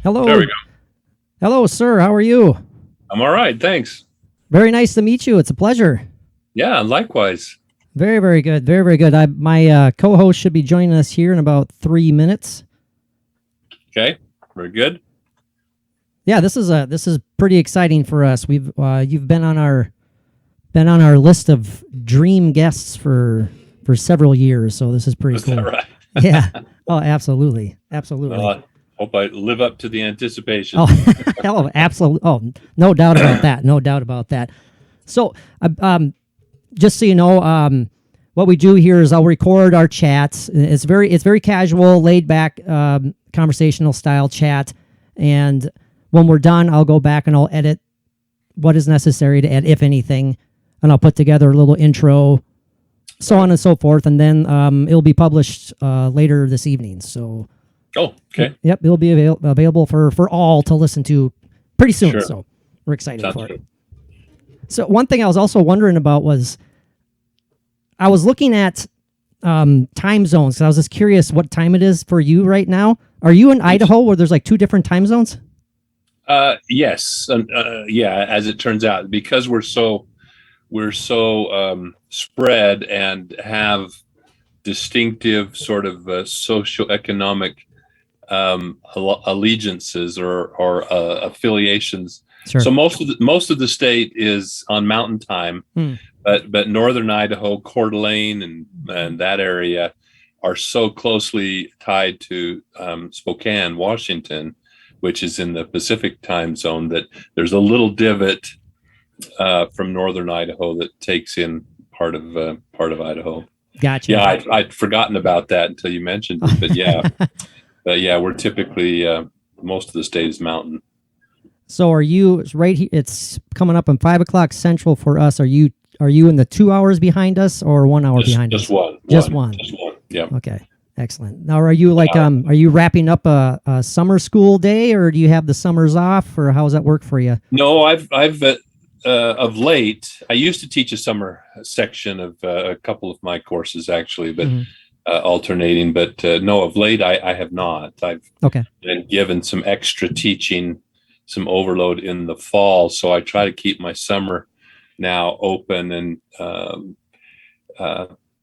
Hello. There we go. Hello, sir. How are you? I'm all right. Thanks. Very nice to meet you. It's a pleasure. Yeah, likewise. Very, very good. Very, very good. My co-host should be joining us here in about 3 minutes. Okay. Very good. Yeah, this is pretty exciting for us. You've been on our list of dream guests for several years, so this is pretty Is cool. that right? Yeah. Oh, absolutely. Absolutely. Well, I hope I live up to the anticipation. Oh, absolutely. Oh, no doubt about that. No doubt about that. So, just so you know, what we do here is I'll record our chats. It's very casual, laid back, conversational style chat. And when we're done, I'll go back and I'll edit what is necessary to edit, if anything, and I'll put together a little intro, so on and so forth. And then it'll be published later this evening. So. Oh, okay. Yep, it'll be available for all to listen to pretty soon. Sure. So we're excited Sounds for it. good. So one thing I was also wondering about was I was looking at time zones. So I was just curious what time it is for you right now. Are you in Idaho where there's like two different time zones? Yes. Yeah, as it turns out, because we're so spread and have distinctive sort of socioeconomic allegiances or affiliations. Sure. So most of the state is on mountain time, but northern Idaho, Coeur d'Alene, and that area are so closely tied to Spokane, Washington, which is in the Pacific time zone, that there's a little divot from northern Idaho that takes in part of Idaho. Gotcha. Yeah, I'd forgotten about that until you mentioned it, but yeah. But yeah, we're typically most of the state is mountain. So are you right here? It's coming up on 5:00 Central for us. Are you in the 2 hours behind us or 1 hour behind just us? one. Just one. Just one. Yeah. Okay. Excellent. Now, are you are you wrapping up a summer school day, or do you have the summers off, or how does that work for you? No, I've of late, I used to teach a summer section of a couple of my courses actually, but alternating. But no, of late I have not. I've been given some extra teaching, some overload in the fall, so I try to keep my summer now open and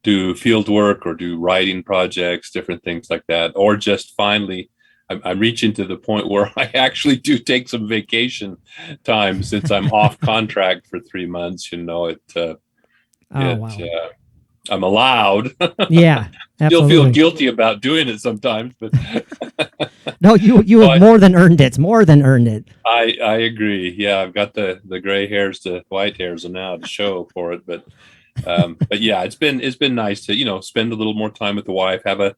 do field work or do writing projects, different things like that, or just finally. I'm reaching to the point where I actually do take some vacation time since I'm off contract for 3 months. You know, Wow. I'm allowed. Yeah, Still feel guilty about doing it sometimes, but no, you have more than earned it. More than earned it. I agree. Yeah, I've got the gray hairs to white hairs now to show for it, but yeah, it's been nice to spend a little more time with the wife, have a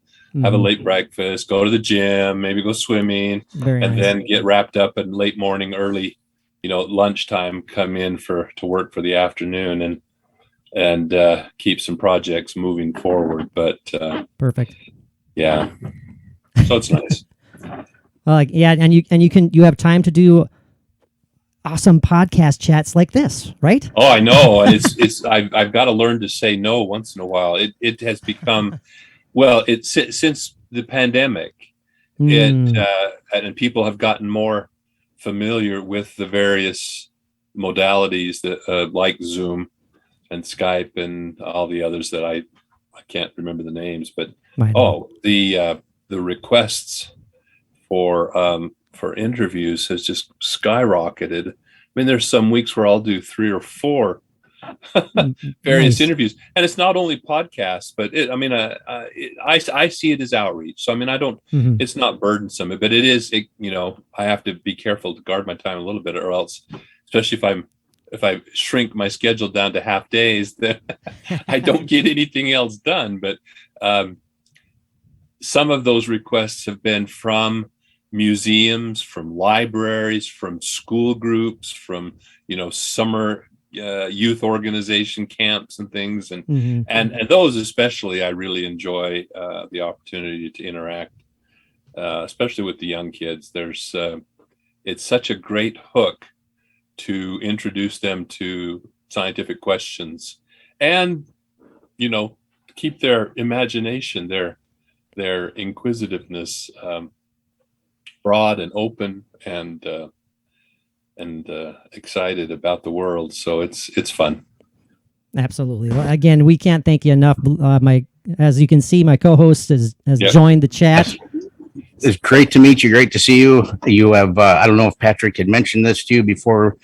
late breakfast, go to the gym, maybe go swimming, then get wrapped up in late morning, early, lunchtime, come in to work for the afternoon and keep some projects moving forward. But perfect. Yeah, so it's nice. Yeah, and you have time to do awesome podcast chats like this, right? Oh, I know. I've got to learn to say no once in a while. It has become. Well, since the pandemic, and people have gotten more familiar with the various modalities that like Zoom and Skype and all the others that I can't remember the names, but the requests for interviews has just skyrocketed. I mean, there's some weeks where I'll do 3 or 4 various interviews, and it's not only podcasts, but I see it as outreach. So I mean, I don't. It's not burdensome, but it is. I have to be careful to guard my time a little bit, or else, especially if I shrink my schedule down to half days, then I don't get anything else done. But some of those requests have been from museums, from libraries, from school groups, from summer youth organization camps and things, and those especially I really enjoy the opportunity to interact, especially with the young kids. It's such a great hook to introduce them to scientific questions and keep their imagination, their inquisitiveness broad and open and excited about the world. So it's fun. Absolutely. Well, again, we can't thank you enough. As you can see, my co-host has joined the chat. It's great to meet you. Great to see you. You have, I don't know if Patrick had mentioned this to you before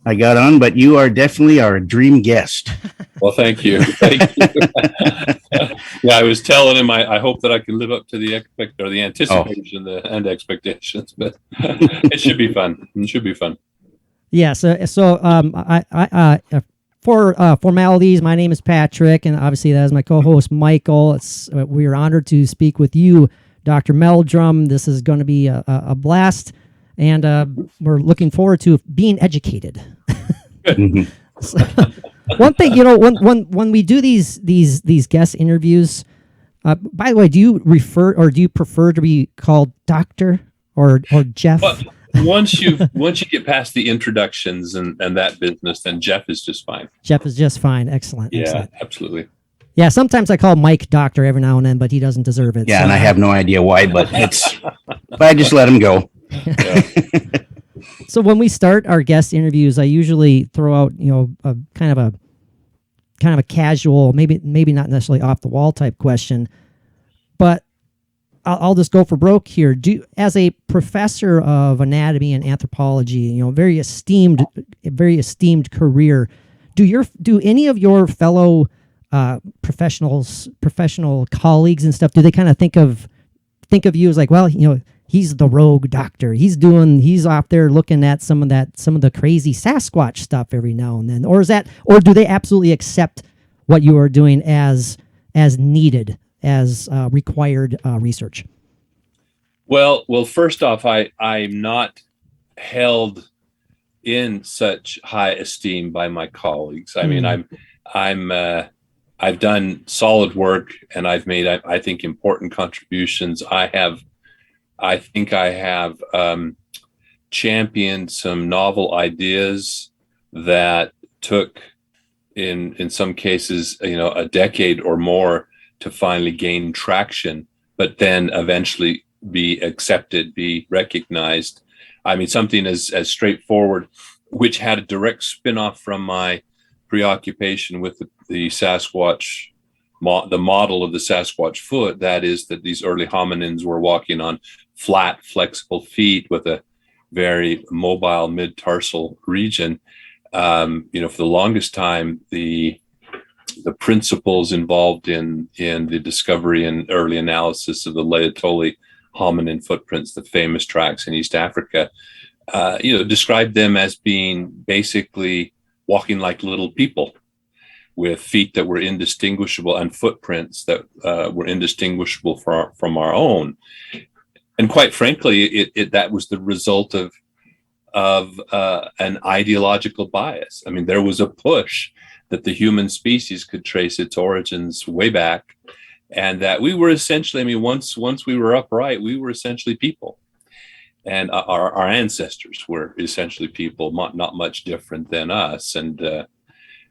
I got on, but you are definitely our dream guest. Well, thank you. Thank you. Yeah, I was telling him I hope that I can live up to the anticipation and expectations, but it should be fun. It should be fun. Yeah. For formalities, my name is Patrick, and obviously that is my co-host Michael. We are honored to speak with you, Dr. Meldrum. This is going to be a blast, and we're looking forward to being educated. So, one thing, when we do these guest interviews, by the way, do you prefer to be called Doctor or Jeff? Well, once you get past the introductions and that business, then Jeff is just fine. Jeff is just fine. Excellent. Yeah, excellent. Absolutely. Yeah, sometimes I call Mike Doctor every now and then, but he doesn't deserve it. Yeah, so. And I have no idea why, but I just let him go. Yeah. So when we start our guest interviews, I usually throw out, a kind of a casual, maybe not necessarily off the wall type question, but I'll just go for broke here. As a professor of anatomy and anthropology, very esteemed career, do any of your fellow professional colleagues and stuff, do they kind of think of you as like, well, he's the rogue doctor. He's off there looking at some of the crazy Sasquatch stuff every now and then, or do they absolutely accept what you are doing as needed, as required research? Well, first off, I'm not held in such high esteem by my colleagues. I mean, I've done solid work and I've made, I think, important contributions. I think I have championed some novel ideas that took, in some cases, a decade or more to finally gain traction, but then eventually be accepted, be recognized. I mean, something as straightforward, which had a direct spin-off from my preoccupation with the Sasquatch, the model of the Sasquatch foot. That is that these early hominins were walking on flat, flexible feet with a very mobile mid-tarsal region. For the longest time, the principles involved in the discovery and early analysis of the Laetoli hominin footprints, the famous tracks in East Africa, described them as being basically walking like little people with feet that were indistinguishable and footprints that were indistinguishable from our own. And quite frankly, that was the result of an ideological bias. I mean, there was a push that the human species could trace its origins way back, and that we were essentially, once we were upright, we were essentially people. And our ancestors were essentially people, not much different than us. And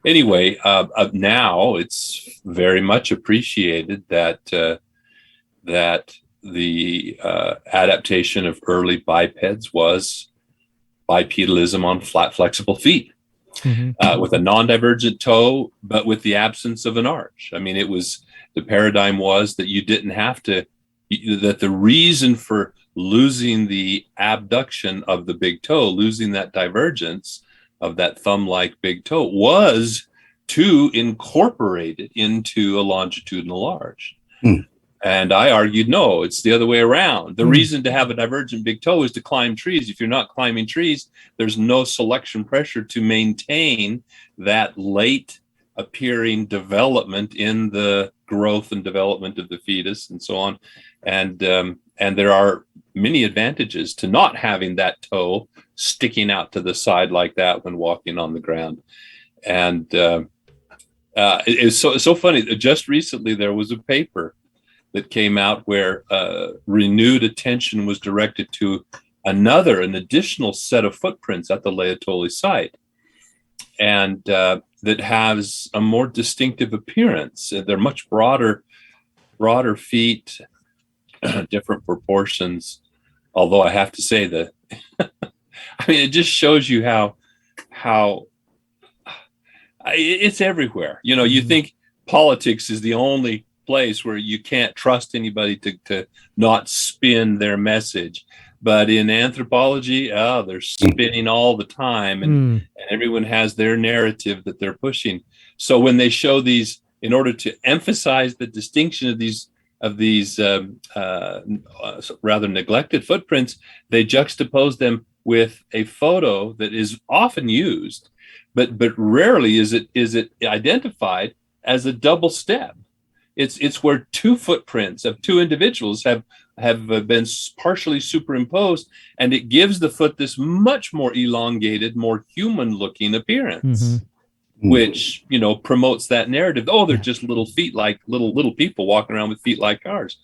anyway, now it's very much appreciated that the adaptation of early bipeds was bipedalism on flat, flexible feet, with a non-divergent toe, but with the absence of an arch. I mean, the paradigm was that you didn't have to, that the reason for losing the abduction of the big toe, losing that divergence of that thumb-like big toe, was to incorporate it into a longitudinal arch. And I argued, no, it's the other way around. The reason to have a divergent big toe is to climb trees. If you're not climbing trees, there's no selection pressure to maintain that late appearing development in the growth and development of the fetus and so on. And there are many advantages to not having that toe sticking out to the side like that when walking on the ground. And it's so funny. Just recently, there was a paper that came out where renewed attention was directed to an additional set of footprints at the Laetoli site, and that has a more distinctive appearance. They're much broader feet, different proportions, Although I have to say that, I mean, it just shows you how it's everywhere. You know, you think politics is the only place where you can't trust anybody to not spin their message. But in anthropology, they're spinning all the time, and everyone has their narrative that they're pushing. So when they show these, in order to emphasize the distinction of these rather neglected footprints, they juxtapose them with a photo that is often used, but rarely is it identified as a double step. It's where two footprints of two individuals have been partially superimposed, and it gives the foot this much more elongated, more human looking appearance, which, you know, promotes that narrative. Oh, they're just little feet, like little people walking around with feet like ours.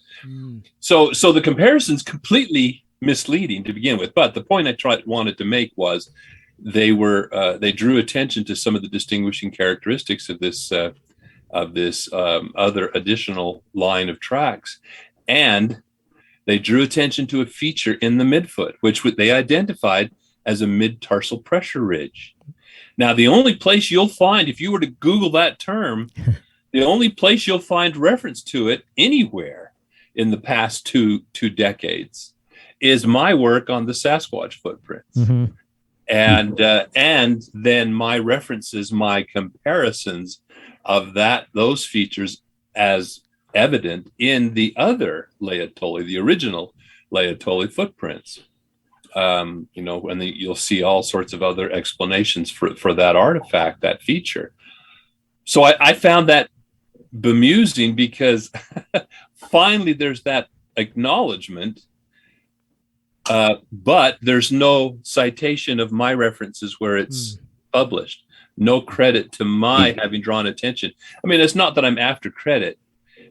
So the comparison's completely misleading to begin with. But the point I wanted to make was they drew attention to some of the distinguishing characteristics of this other additional line of tracks, and they drew attention to a feature in the midfoot, which they identified as a mid-tarsal pressure ridge. Now, the only place you'll find, if you were to Google that term, the only place you'll find reference to it anywhere in the past two decades is my work on the Sasquatch footprints. And then my references, my comparisons of those features as evident in the other Laetoli, the original Laetoli footprints. You know, and you'll see all sorts of other explanations for that artifact, that feature. So I found that bemusing, because finally there's that acknowledgement, but there's no citation of my references where it's published. No credit to my having drawn attention. I mean, it's not that I'm after credit,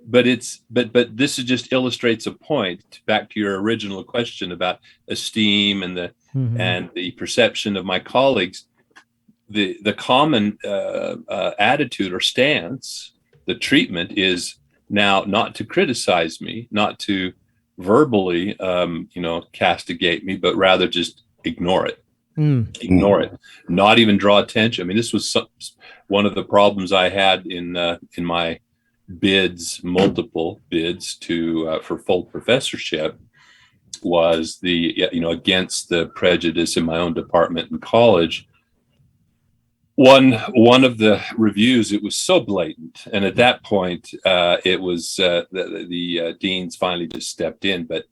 but this just illustrates a point, back to your original question about esteem and the perception of my colleagues. The common attitude or stance, the treatment, is now not to criticize me, not to verbally castigate me, but rather just ignore it. Ignore it, not even draw attention. I mean, this was one of the problems I had in my multiple bids for full professorship, was against the prejudice in my own department in college. One of the reviews, it was so blatant, and at that point, it was the deans finally just stepped in. But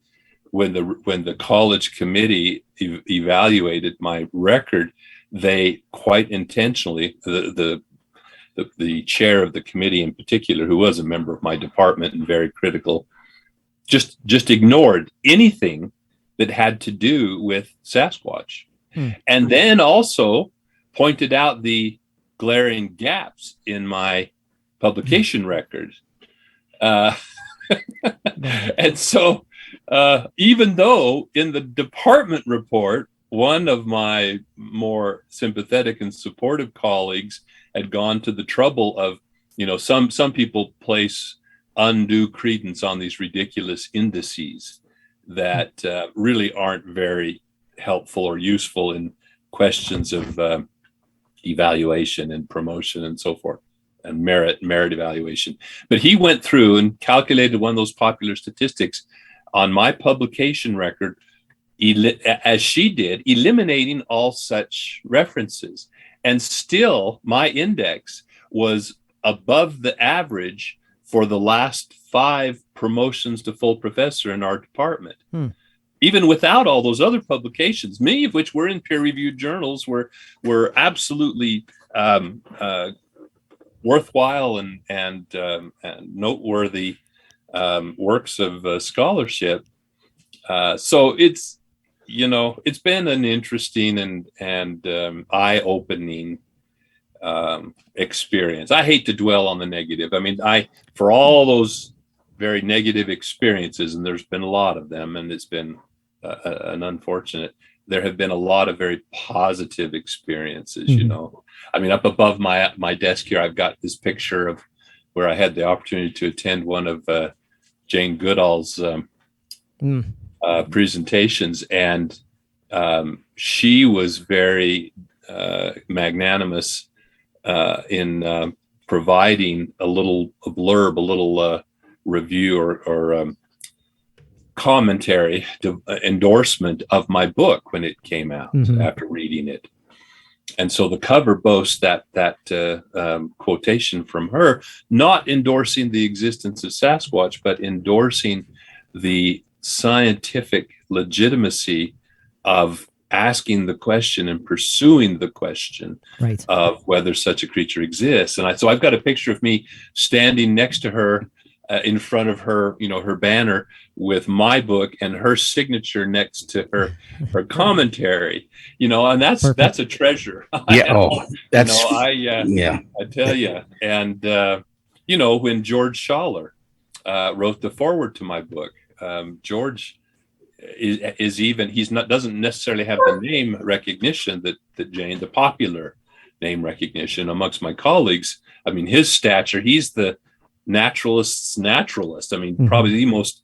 when the college committee evaluated my record, they quite intentionally, the chair of the committee in particular, who was a member of my department and very critical, just ignored anything that had to do with Sasquatch, and then also pointed out the glaring gaps in my publication record. And so, even though in the department report, one of my more sympathetic and supportive colleagues had gone to the trouble of, some people place undue credence on these ridiculous indices that really aren't very helpful or useful in questions of evaluation and promotion and so forth, and merit evaluation. But he went through and calculated one of those popular statistics on my publication record, as she did, eliminating all such references. And still, my index was above the average for the last 5 promotions to full professor in our department. Even without all those other publications, many of which were in peer-reviewed journals, were absolutely worthwhile and noteworthy works of scholarship. So it's been an interesting and eye-opening experience. I hate to dwell on the negative. I mean, for all those very negative experiences, and there's been a lot of them, and it's been an unfortunate, there have been a lot of very positive experiences. I mean, up above my desk here, I've got this picture of where I had the opportunity to attend one of Jane Goodall's presentations, and she was very magnanimous in providing a blurb, a little review or commentary, endorsement of my book when it came out after reading it. And so the cover boasts that quotation from her, not endorsing the existence of Sasquatch, but endorsing the scientific legitimacy of asking the question and pursuing the question of whether such a creature exists. And so I've got a picture of me standing next to her in front of her, her banner with my book and her signature next to her commentary, and that's a treasure. Yeah. I tell you. And, when George Schaller wrote the foreword to my book, George doesn't necessarily have the name recognition that Jane, the popular name recognition amongst my colleagues. I mean, his stature, he's the naturalist's naturalist. I mean, probably the most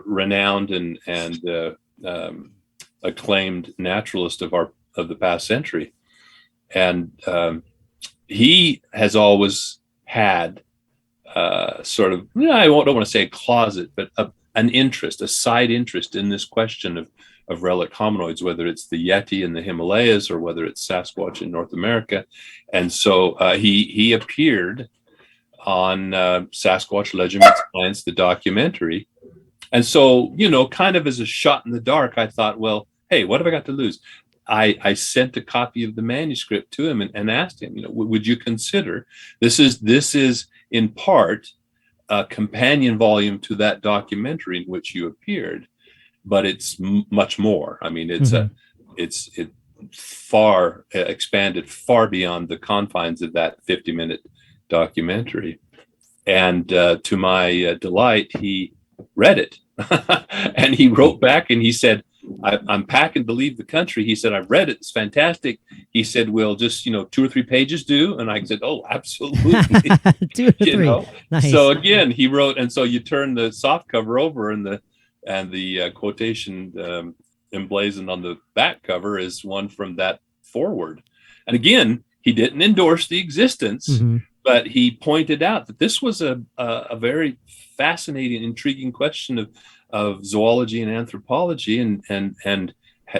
renowned and acclaimed naturalist of the past century. And he has always had sort of, I don't want to say a closet, but an interest, a side interest in this question of relic hominoids, whether it's the Yeti in the Himalayas or whether it's Sasquatch in North America. And so he appeared on Sasquatch Legend Meets Science, the documentary. And so, kind of as a shot in the dark, I thought, well, hey, what have I got to lose? I sent a copy of the manuscript to him and asked him, would you consider, this is in part a companion volume to that documentary in which you appeared, but it's much more. I mean, it's far expanded far beyond the confines of that 50-minute documentary. And to my delight, he read it and he wrote back and he said, I'm packing to leave the country. He said, I've read it. It's fantastic. He said, will just, 2 or 3 pages do? And I said, oh, absolutely. 2 or 3. Nice. So again, he wrote, and so you turn the soft cover over and the quotation emblazoned on the back cover is one from that foreword. And again, he didn't endorse the existence, but he pointed out that this was a very fascinating, intriguing question of zoology and anthropology, and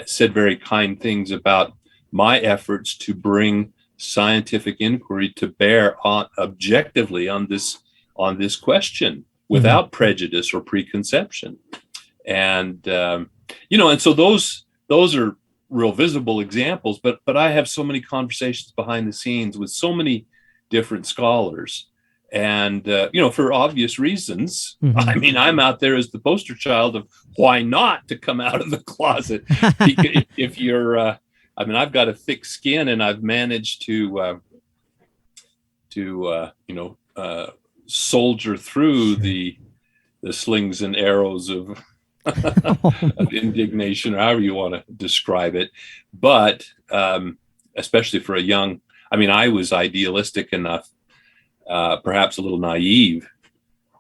said very kind things about my efforts to bring scientific inquiry to bear objectively on this question without prejudice or preconception. And and so those are real visible examples, but I have so many conversations behind the scenes with so many different scholars. And, for obvious reasons, I mean, I'm out there as the poster child of why not to come out of the closet. If you're, I've got a thick skin and I've managed to soldier through the slings and arrows of indignation, or however you want to describe it. But especially for a young, I was idealistic enough, perhaps a little naive,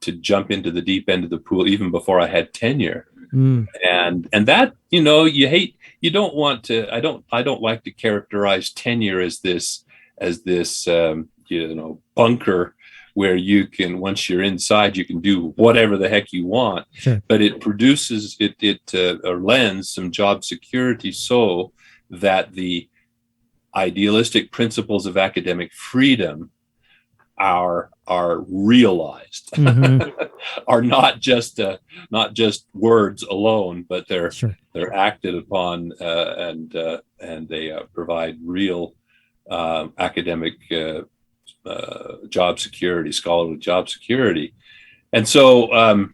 to jump into the deep end of the pool even before I had tenure. And that, you don't want to, I don't like to characterize tenure as this bunker where you can, once you're inside, you can do whatever the heck you want. Sure. But it produces, lends some job security so that the idealistic principles of academic freedom are realized, are not just words alone, but they're acted upon, and they provide real academic job security, scholarly job security. And so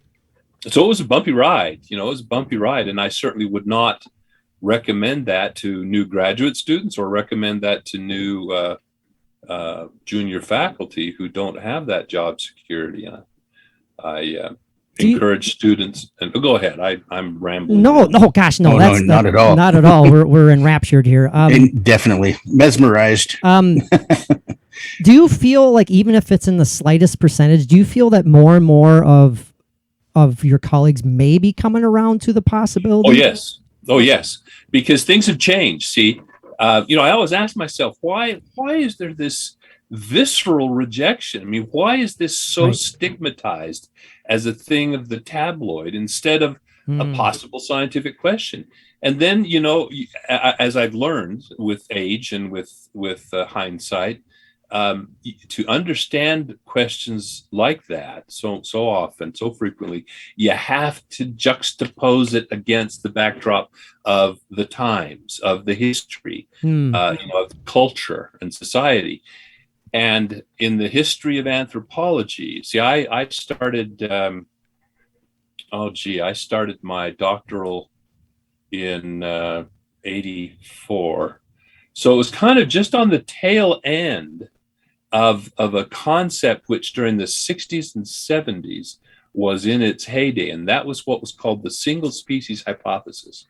it was a bumpy ride. It was a bumpy ride, and I certainly would not recommend that to new graduate students or recommend that to new junior faculty who don't have that job security. I encourage students, and go ahead. I'm rambling. No, gosh, no, that's not at all. Not at all. We're enraptured here. Definitely mesmerized. Do you feel like, even if it's in the slightest percentage, do you feel that more and more of of your colleagues maybe coming around to the possibility? Oh, yes. Oh, yes. Because things have changed. See, I always ask myself, why is there this visceral rejection? I mean, why is this so Right. stigmatized as a thing of the tabloid instead of a possible scientific question? And then, as I've learned with age and with hindsight, to understand questions like that so often, so frequently, you have to juxtapose it against the backdrop of the times, of the history, of culture and society. And in the history of anthropology, see, I started, I started my doctoral in 84. So it was kind of just on the tail end of a concept which during the 60s and 70s was in its heyday, and that was what was called the single species hypothesis.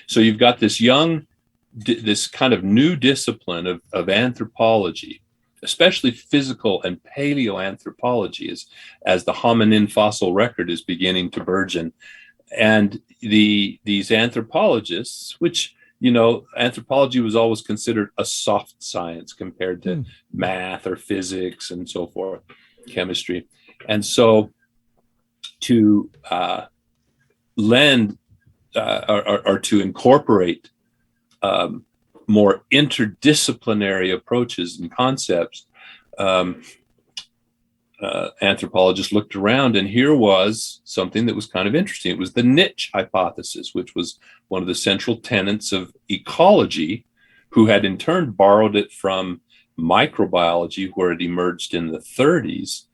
So you've got this kind of new discipline of anthropology, especially physical and paleoanthropology, as the hominin fossil record is beginning to burgeon. And these anthropologists, which anthropology was always considered a soft science compared to math or physics and so forth, chemistry. And so to lend or to incorporate more interdisciplinary approaches and concepts, anthropologists looked around, and here was something that was kind of interesting. It was the niche hypothesis, which was one of the central tenets of ecology, who had in turn borrowed it from microbiology, where it emerged in the 30s,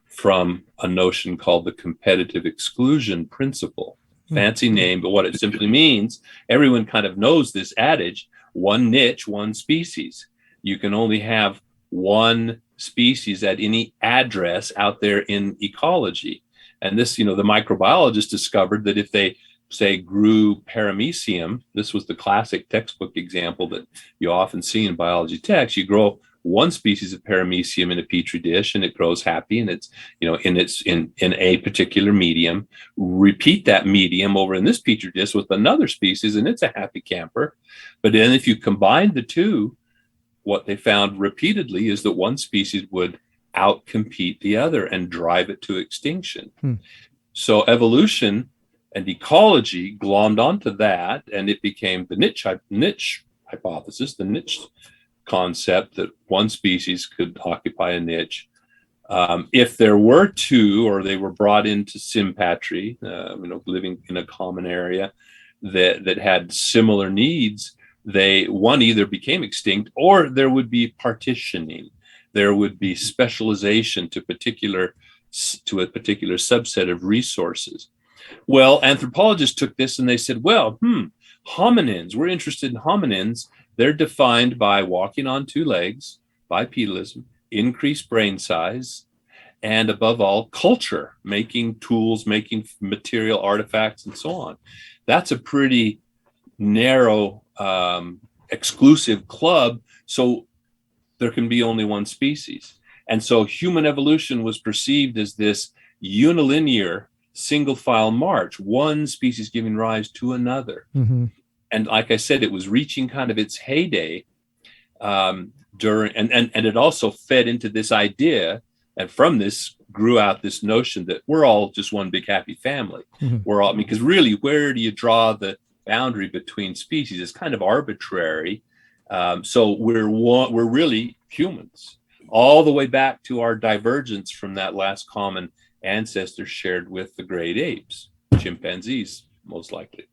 from a notion called the competitive exclusion principle. Fancy name, but what it simply means, everyone kind of knows this adage: one niche, one species. You can only have one species at any address out there in ecology. And this, the microbiologists discovered that if they, say, grew paramecium, this was the classic textbook example that you often see in biology texts. You grow one species of paramecium in a petri dish and it grows happy, and it's, in a particular medium. Repeat that medium over in this petri dish with another species and it's a happy camper. But then if you combine the two, what they found repeatedly is that one species would outcompete the other and drive it to extinction. So evolution and ecology glommed onto that, and it became the niche hypothesis, the niche concept, that one species could occupy a niche. If there were two, or they were brought into sympatry, living in a common area that had similar needs, one either became extinct, or there would be partitioning. There would be specialization to a particular subset of resources. Well, anthropologists took this and they said, well, hominins, we're interested in hominins. They're defined by walking on two legs, bipedalism, increased brain size, and above all, culture, making tools, making material artifacts, and so on. That's a pretty narrow, exclusive club. So there can be only one species. And so human evolution was perceived as this unilinear, single file march, one species giving rise to another. And like I said, it was reaching kind of its heyday during, and it also fed into this idea, and from this grew out this notion that we're all just one big happy family. We're all, because really, where do you draw the boundary between species? It's kind of arbitrary. So we're really humans, all the way back to our divergence from that last common ancestor shared with the great apes, chimpanzees, most likely.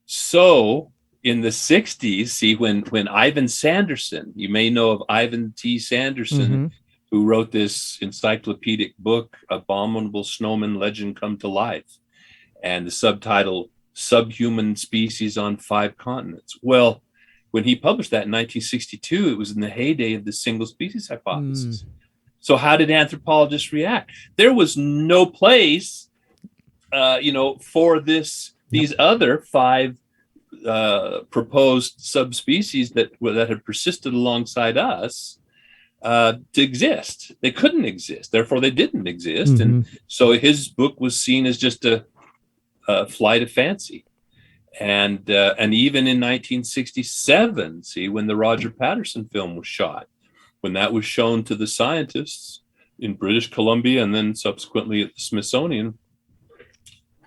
So in the 60s, see, when Ivan Sanderson, you may know of Ivan T. Sanderson, who wrote this encyclopedic book, Abominable Snowman Legend Come to Life, and the subtitle, Subhuman Species on 5 Continents. Well, when he published that in 1962, it was in the heyday of the single species hypothesis. So how did anthropologists react? There was no place, for these other 5 proposed subspecies that had persisted alongside us. to exist. They couldn't exist, therefore they didn't exist. And so his book was seen as just a flight of fancy. And even in 1967, see, when the Roger Patterson film was shot, when that was shown to the scientists in British Columbia and then subsequently at the Smithsonian,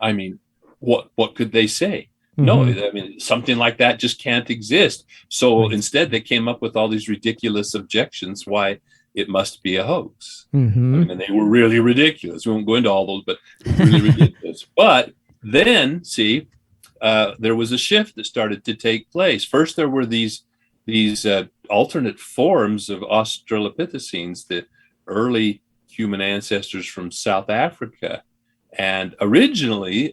I mean, what could they say? No, I mean, something like that just can't exist. So instead, they came up with all these ridiculous objections why it must be a hoax. I mean, and they were really ridiculous. We won't go into all those, but really ridiculous. But then, see, there was a shift that started to take place. First, there were these alternate forms of Australopithecines, the early human ancestors from South Africa. And initially,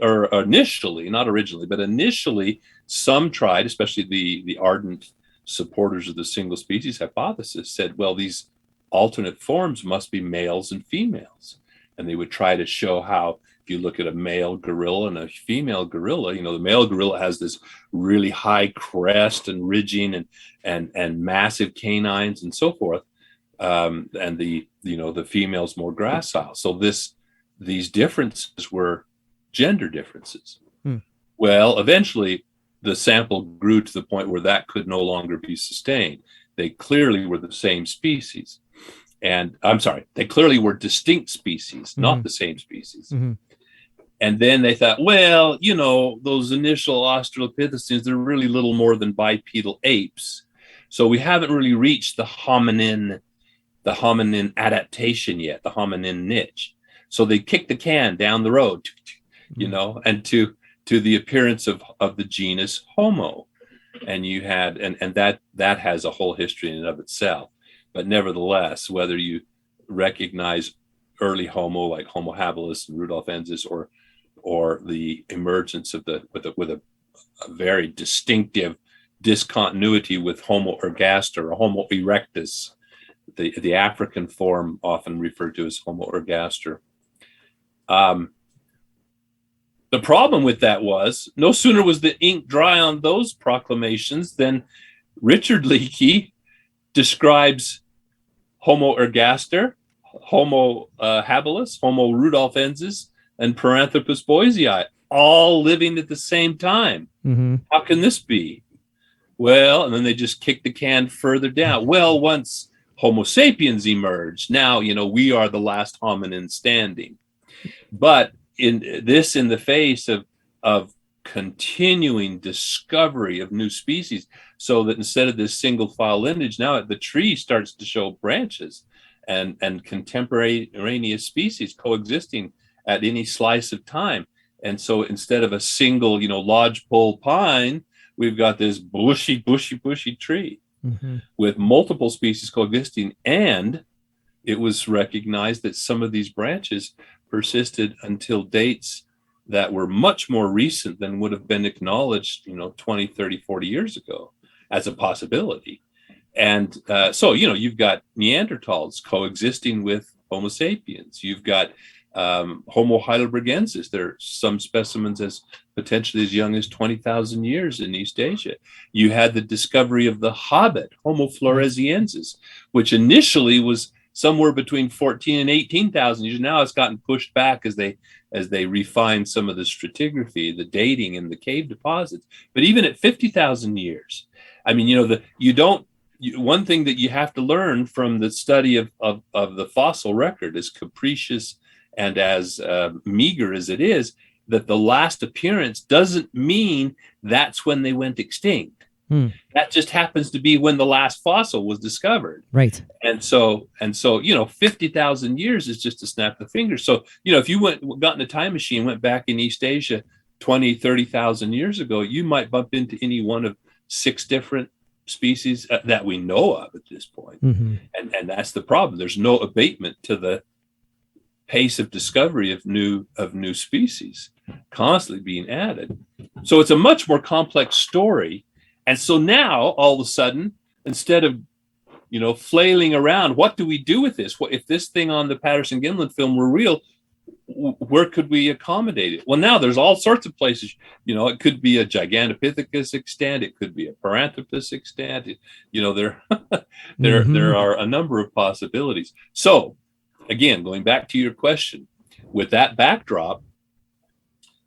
some tried, especially the ardent supporters of the single species hypothesis, said, well, these alternate forms must be males and females. And they would try to show how, if you look at a male gorilla and a female gorilla, the male gorilla has this really high crest and ridging and massive canines and so forth. And the female's more gracile. So these differences were gender differences. Well, eventually the sample grew to the point where that could no longer be sustained. They clearly were the same species. And I'm sorry, they clearly were distinct species, not the same species. And then they thought, well, those initial Australopithecines, they're really little more than bipedal apes. So we haven't really reached the hominin adaptation yet, the hominin niche. So they kicked the can down the road, and to the appearance of the genus Homo. And you had, and that has a whole history in and of itself. But nevertheless, whether you recognize early Homo like Homo habilis and Rudolfensis, or the emergence of with a very distinctive discontinuity with Homo ergaster or Homo erectus, the African form often referred to as Homo ergaster. The problem with that was no sooner was the ink dry on those proclamations than Richard Leakey describes Homo ergaster, Homo habilis, Homo rudolfensis, and Paranthropus boisei all living at the same time. How can this be? Well, and then they just kick the can further down. Well, once Homo sapiens emerged, now we are the last hominin standing. But in the face of continuing discovery of new species, so that instead of this single file lineage, now the tree starts to show branches and contemporaneous species coexisting at any slice of time. And so instead of a single, lodgepole pine, we've got this bushy tree with multiple species coexisting. And it was recognized that some of these branches persisted until dates that were much more recent than would have been acknowledged, 20, 30, 40 years ago as a possibility. And so, you've got Neanderthals coexisting with Homo sapiens. You've got Homo heidelbergensis. There are some specimens as potentially as young as 20,000 years in East Asia. You had the discovery of the hobbit, Homo floresiensis, which initially was somewhere between 14 and 18,000 years. Now it's gotten pushed back as they refine some of the stratigraphy, the dating in the cave deposits. But even at 50,000 years, I mean, one thing that you have to learn from the study of the fossil record, as capricious and as meager as it is, that the last appearance doesn't mean that's when they went extinct. That just happens to be when the last fossil was discovered. Right. And so, 50,000 years is just a snap of the finger. So, if you got in a time machine, went back in East Asia 20, 30,000 years ago, you might bump into any one of 6 different species that we know of at this point. And that's the problem. There's no abatement to the pace of discovery of new species constantly being added. So it's a much more complex story. And so now all of a sudden, instead of flailing around, what do we do with this? What if this thing on the Patterson-Gimlin film were real? where could we accommodate it? Well, now there's all sorts of places. It could be a Gigantopithecus extant. It could be a Paranthropus extant. There there are a number of possibilities. So, again, going back to your question, with that backdrop,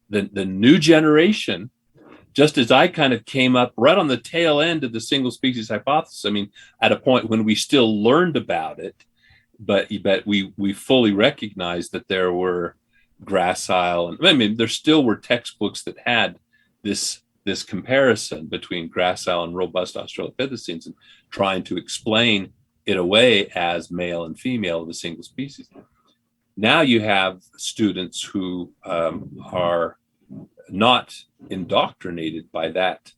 the new generation, just as I kind of came up right on the tail end of the single species hypothesis, I mean, at a point when we still learned about it, but we fully recognized that there were gracile, and I mean, there still were textbooks that had this comparison between gracile and robust Australopithecines, and trying to explain it away as male and female of a single species. Now you have students who are not indoctrinated by that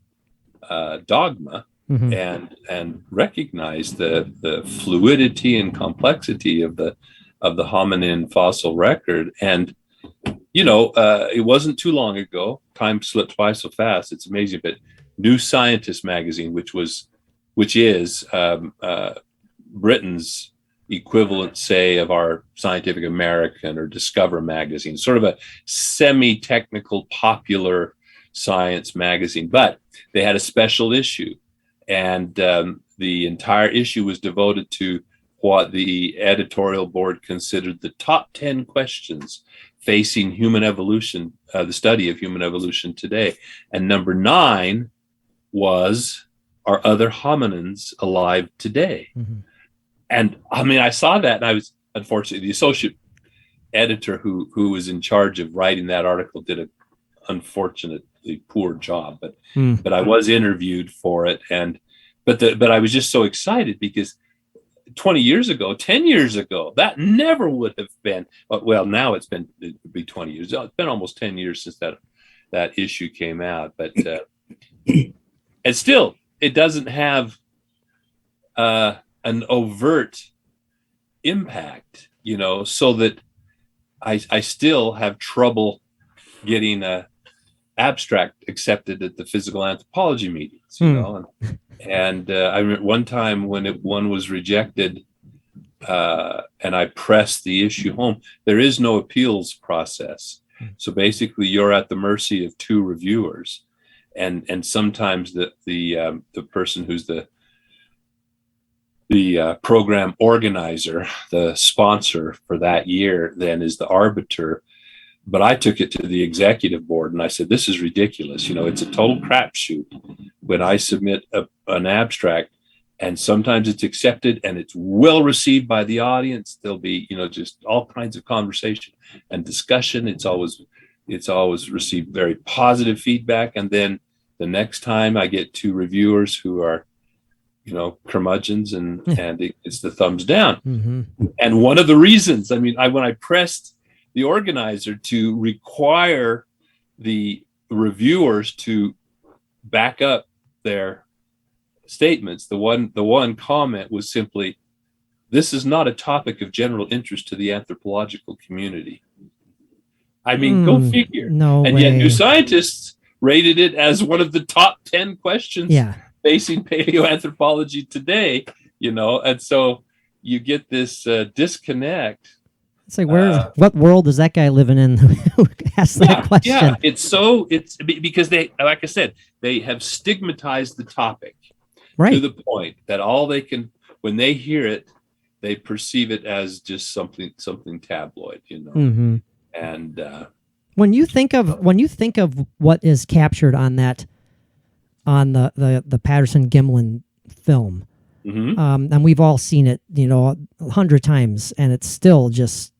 dogma, and recognize the fluidity and complexity of the hominin fossil record. And it wasn't too long ago. Time slips by so fast; it's amazing. But New Scientist magazine, which is Britain's equivalent, say, of our Scientific American or Discover magazine, sort of a semi-technical, popular science magazine. But they had a special issue, and the entire issue was devoted to what the editorial board considered the top 10 questions facing human evolution, the study of human evolution today. And number 9 was, are other hominins alive today? And I mean, I saw that, and I was, unfortunately, the associate editor who was in charge of writing that article did an unfortunately poor job, but I was interviewed for it, but I was just so excited because 20 years ago, 10 years ago, that never would have been. Well, now it'd be 20 years. It's been almost 10 years since that issue came out, but and still, it doesn't have an overt impact, so that I still have trouble getting a abstract accepted at the physical anthropology meetings, and I remember one time when one was rejected, and I pressed the issue home. There is no appeals process, so basically you're at the mercy of 2 reviewers, and sometimes the person who's the program organizer, the sponsor for that year, then is the arbiter. But I took it to the executive board and I said, this is ridiculous. It's a total crapshoot when I submit an abstract, and sometimes it's accepted and it's well received by the audience. There'll be, just all kinds of conversation and discussion. It's always received very positive feedback. And then the next time I get 2 reviewers who are, curmudgeons, and it's the thumbs down. And one of the reasons, when I pressed the organizer to require the reviewers to back up their statements, the one comment was simply, "This is not a topic of general interest to the anthropological community." Go figure. No and way. Yet New Scientists rated it as one of the top 10 questions facing paleoanthropology today, and so you get this disconnect. It's like, what world is that guy living in who asked that question? Yeah, it's because they, like I said, they have stigmatized the topic to the point that all they can, when they hear it, they perceive it as just something tabloid, And when you think of what is captured on that, on the Patterson Gimlin film, and we've all seen it, 100 times, and it's still just,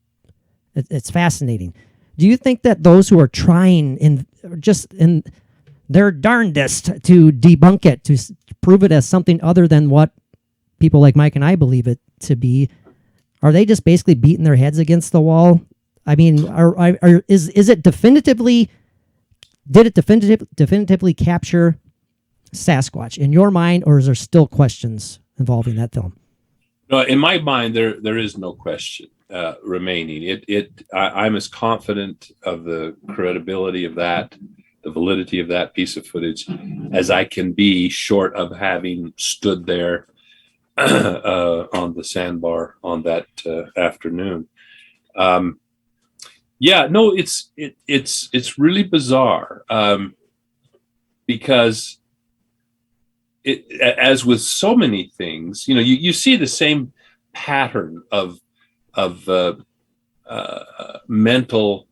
it's fascinating. Do you think that those who are trying in their darndest to debunk it, to prove it as something other than what people like Mike and I believe it to be, are they just basically beating their heads against the wall? I mean, is it definitively capture Sasquatch in your mind, or is there still questions involving that film? No, in my mind, there is no question remaining. I'm as confident of the credibility of that, the validity of that piece of footage, as I can be, short of having stood there on the sandbar on that afternoon. Yeah, no, it's really bizarre, because as with so many things, you see the same pattern of mental.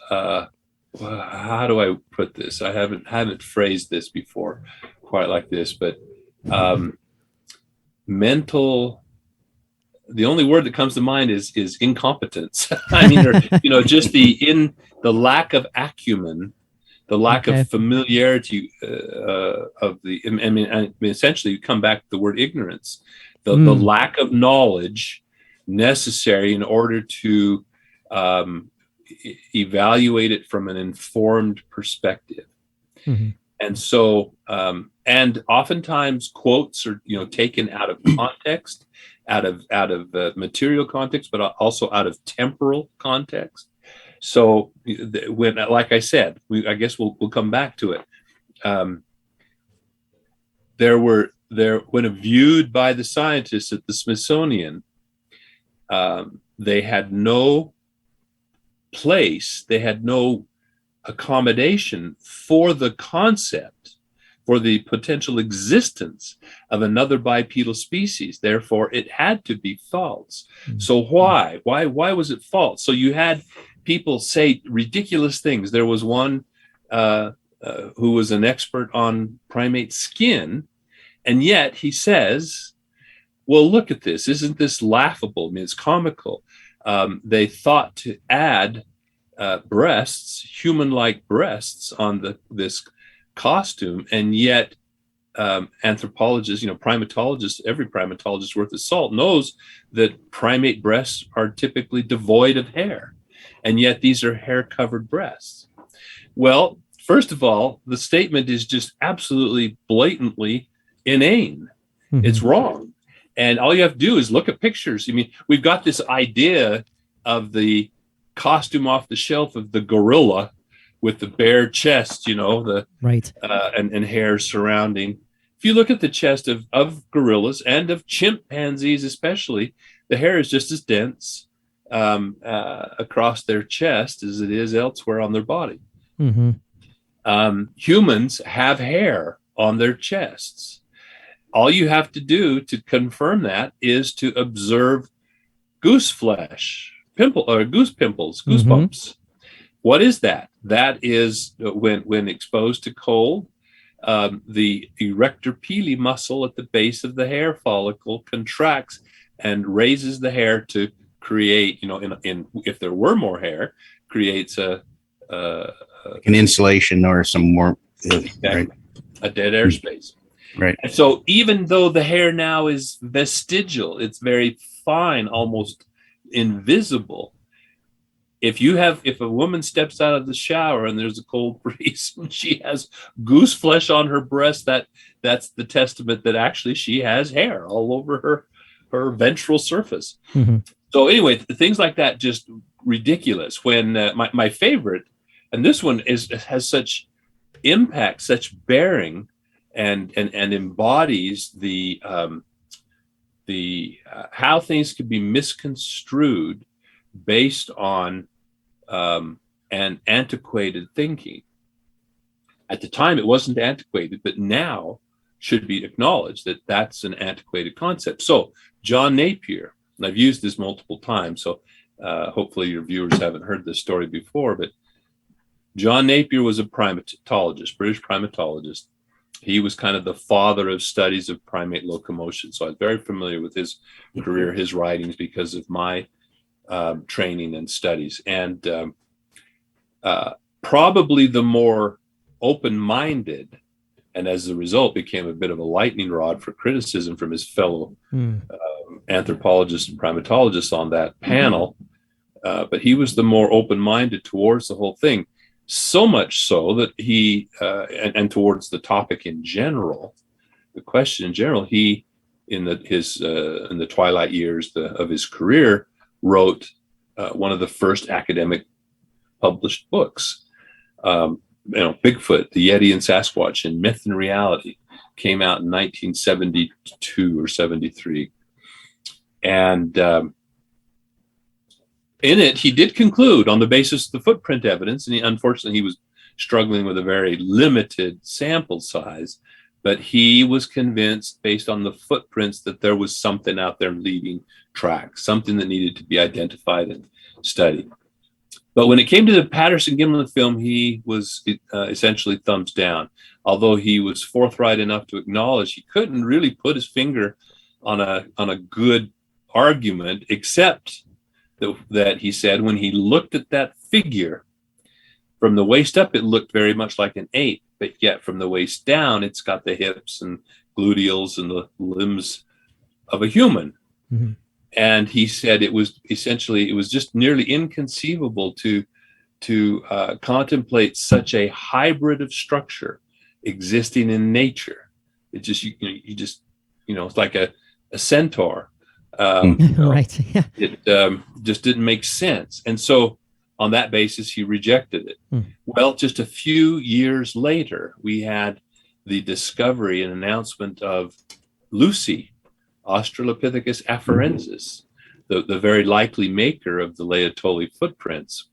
How do I put this? I haven't phrased this before quite like this, but mental. The only word that comes to mind is incompetence. I mean, or, just the lack of acumen, the lack of familiarity of the. I mean, essentially, you come back to the word ignorance, the lack of knowledge necessary in order to evaluate it from an informed perspective. Mm-hmm. And so, and oftentimes quotes are taken out of context, out of material context, but also out of temporal context. So when, like I said, I guess we'll come back to it. When viewed by the scientists at the Smithsonian, they had no place, they had no accommodation for the concept, for the potential existence of another bipedal species. Therefore, it had to be false. So why was it false? So you had people say ridiculous things. There was one who was an expert on primate skin, and yet he says, well, look at this. Isn't this laughable? I mean, it's comical. They thought to add breasts, human-like breasts, on this costume, and yet anthropologists, primatologists, every primatologist worth his salt knows that primate breasts are typically devoid of hair, and yet these are hair-covered breasts. Well, first of all, the statement is just absolutely blatantly inane. Mm-hmm. It's wrong. And all you have to do is look at pictures. I mean, we've got this idea of the costume off the shelf of the gorilla with the bare chest, the right, and hair surrounding. If you look at the chest of gorillas and of chimpanzees especially, the hair is just as dense across their chest as it is elsewhere on their body. Mm-hmm. Humans have hair on their chests. All you have to do to confirm that is to observe goose flesh, goose pimples, goosebumps. Mm-hmm. What is that? That is when exposed to cold, the erector pili muscle at the base of the hair follicle contracts and raises the hair to create, if there were more hair, creates an insulation or some more right? A dead airspace. Right. And so even though the hair now is vestigial, it's very fine, almost invisible. If a woman steps out of the shower and there's a cold breeze and she has goose flesh on her breast, that's the testament that actually she has hair all over her ventral surface. Mm-hmm. So anyway, things like that, just ridiculous. When my favorite, and this one has such impact, such bearing, and embodies the how things could be misconstrued based on an antiquated thinking. At the time, it wasn't antiquated, but now should be acknowledged that that's an antiquated concept. So John Napier, and I've used this multiple times, so hopefully your viewers haven't heard this story before, but John Napier was a primatologist, British primatologist. He was kind of the father of studies of primate locomotion. So I was very familiar with his career, his writings, because of my training and studies. And probably the more open-minded, and as a result became a bit of a lightning rod for criticism from his fellow anthropologists and primatologists on that panel. But he was the more open-minded towards the whole thing. So much so that he, and towards the topic in general, the question in general, he, in the twilight years of his career, wrote one of the first academic published books. Bigfoot, the Yeti and Sasquatch, and Myth and Reality, came out in 1972 or 73. And In it, he did conclude on the basis of the footprint evidence, and unfortunately he was struggling with a very limited sample size, but he was convinced based on the footprints that there was something out there leaving tracks, something that needed to be identified and studied. But when it came to the Patterson-Gimlin film, he was essentially thumbs down, although he was forthright enough to acknowledge he couldn't really put his finger on a good argument, except that he said when he looked at that figure, from the waist up, it looked very much like an ape, but yet from the waist down, it's got the hips and gluteals and the limbs of a human. Mm-hmm. And he said it was just nearly inconceivable to contemplate such a hybrid of structure existing in nature. It just, it's like a centaur. Right. Yeah. It just didn't make sense. And so on that basis, he rejected it. Well, just a few years later, we had the discovery and announcement of Lucy, Australopithecus afarensis, the very likely maker of the Laetoli footprints.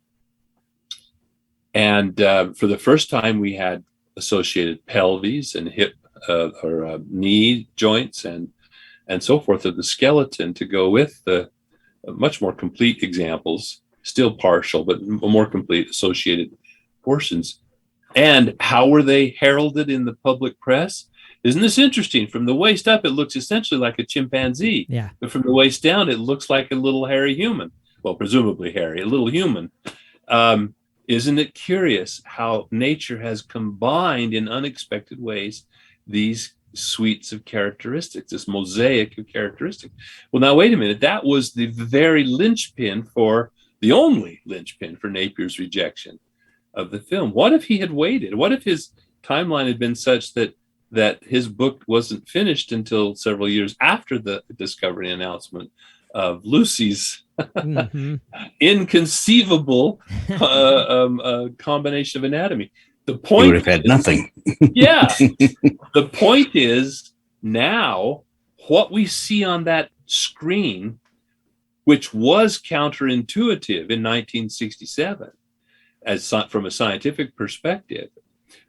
And for the first time, we had associated pelvis and hip or knee joints and so forth of the skeleton to go with the much more complete examples, still partial, but more complete associated portions. And how were they heralded in the public press? Isn't this interesting? From the waist up, it looks essentially like a chimpanzee. Yeah. But from the waist down, it looks like a little hairy human. Well, presumably hairy, a little human. Isn't it curious how nature has combined in unexpected ways these suites of characteristics, this mosaic of characteristics? Well, now, wait a minute. That was the very the only linchpin for Napier's rejection of the film. What if he had waited? What if his timeline had been such that his book wasn't finished until several years after the discovery announcement of Lucy's inconceivable combination of anatomy? The point he would have had nothing. Yeah. The point is now what we see on that screen, which was counterintuitive in 1967, from a scientific perspective,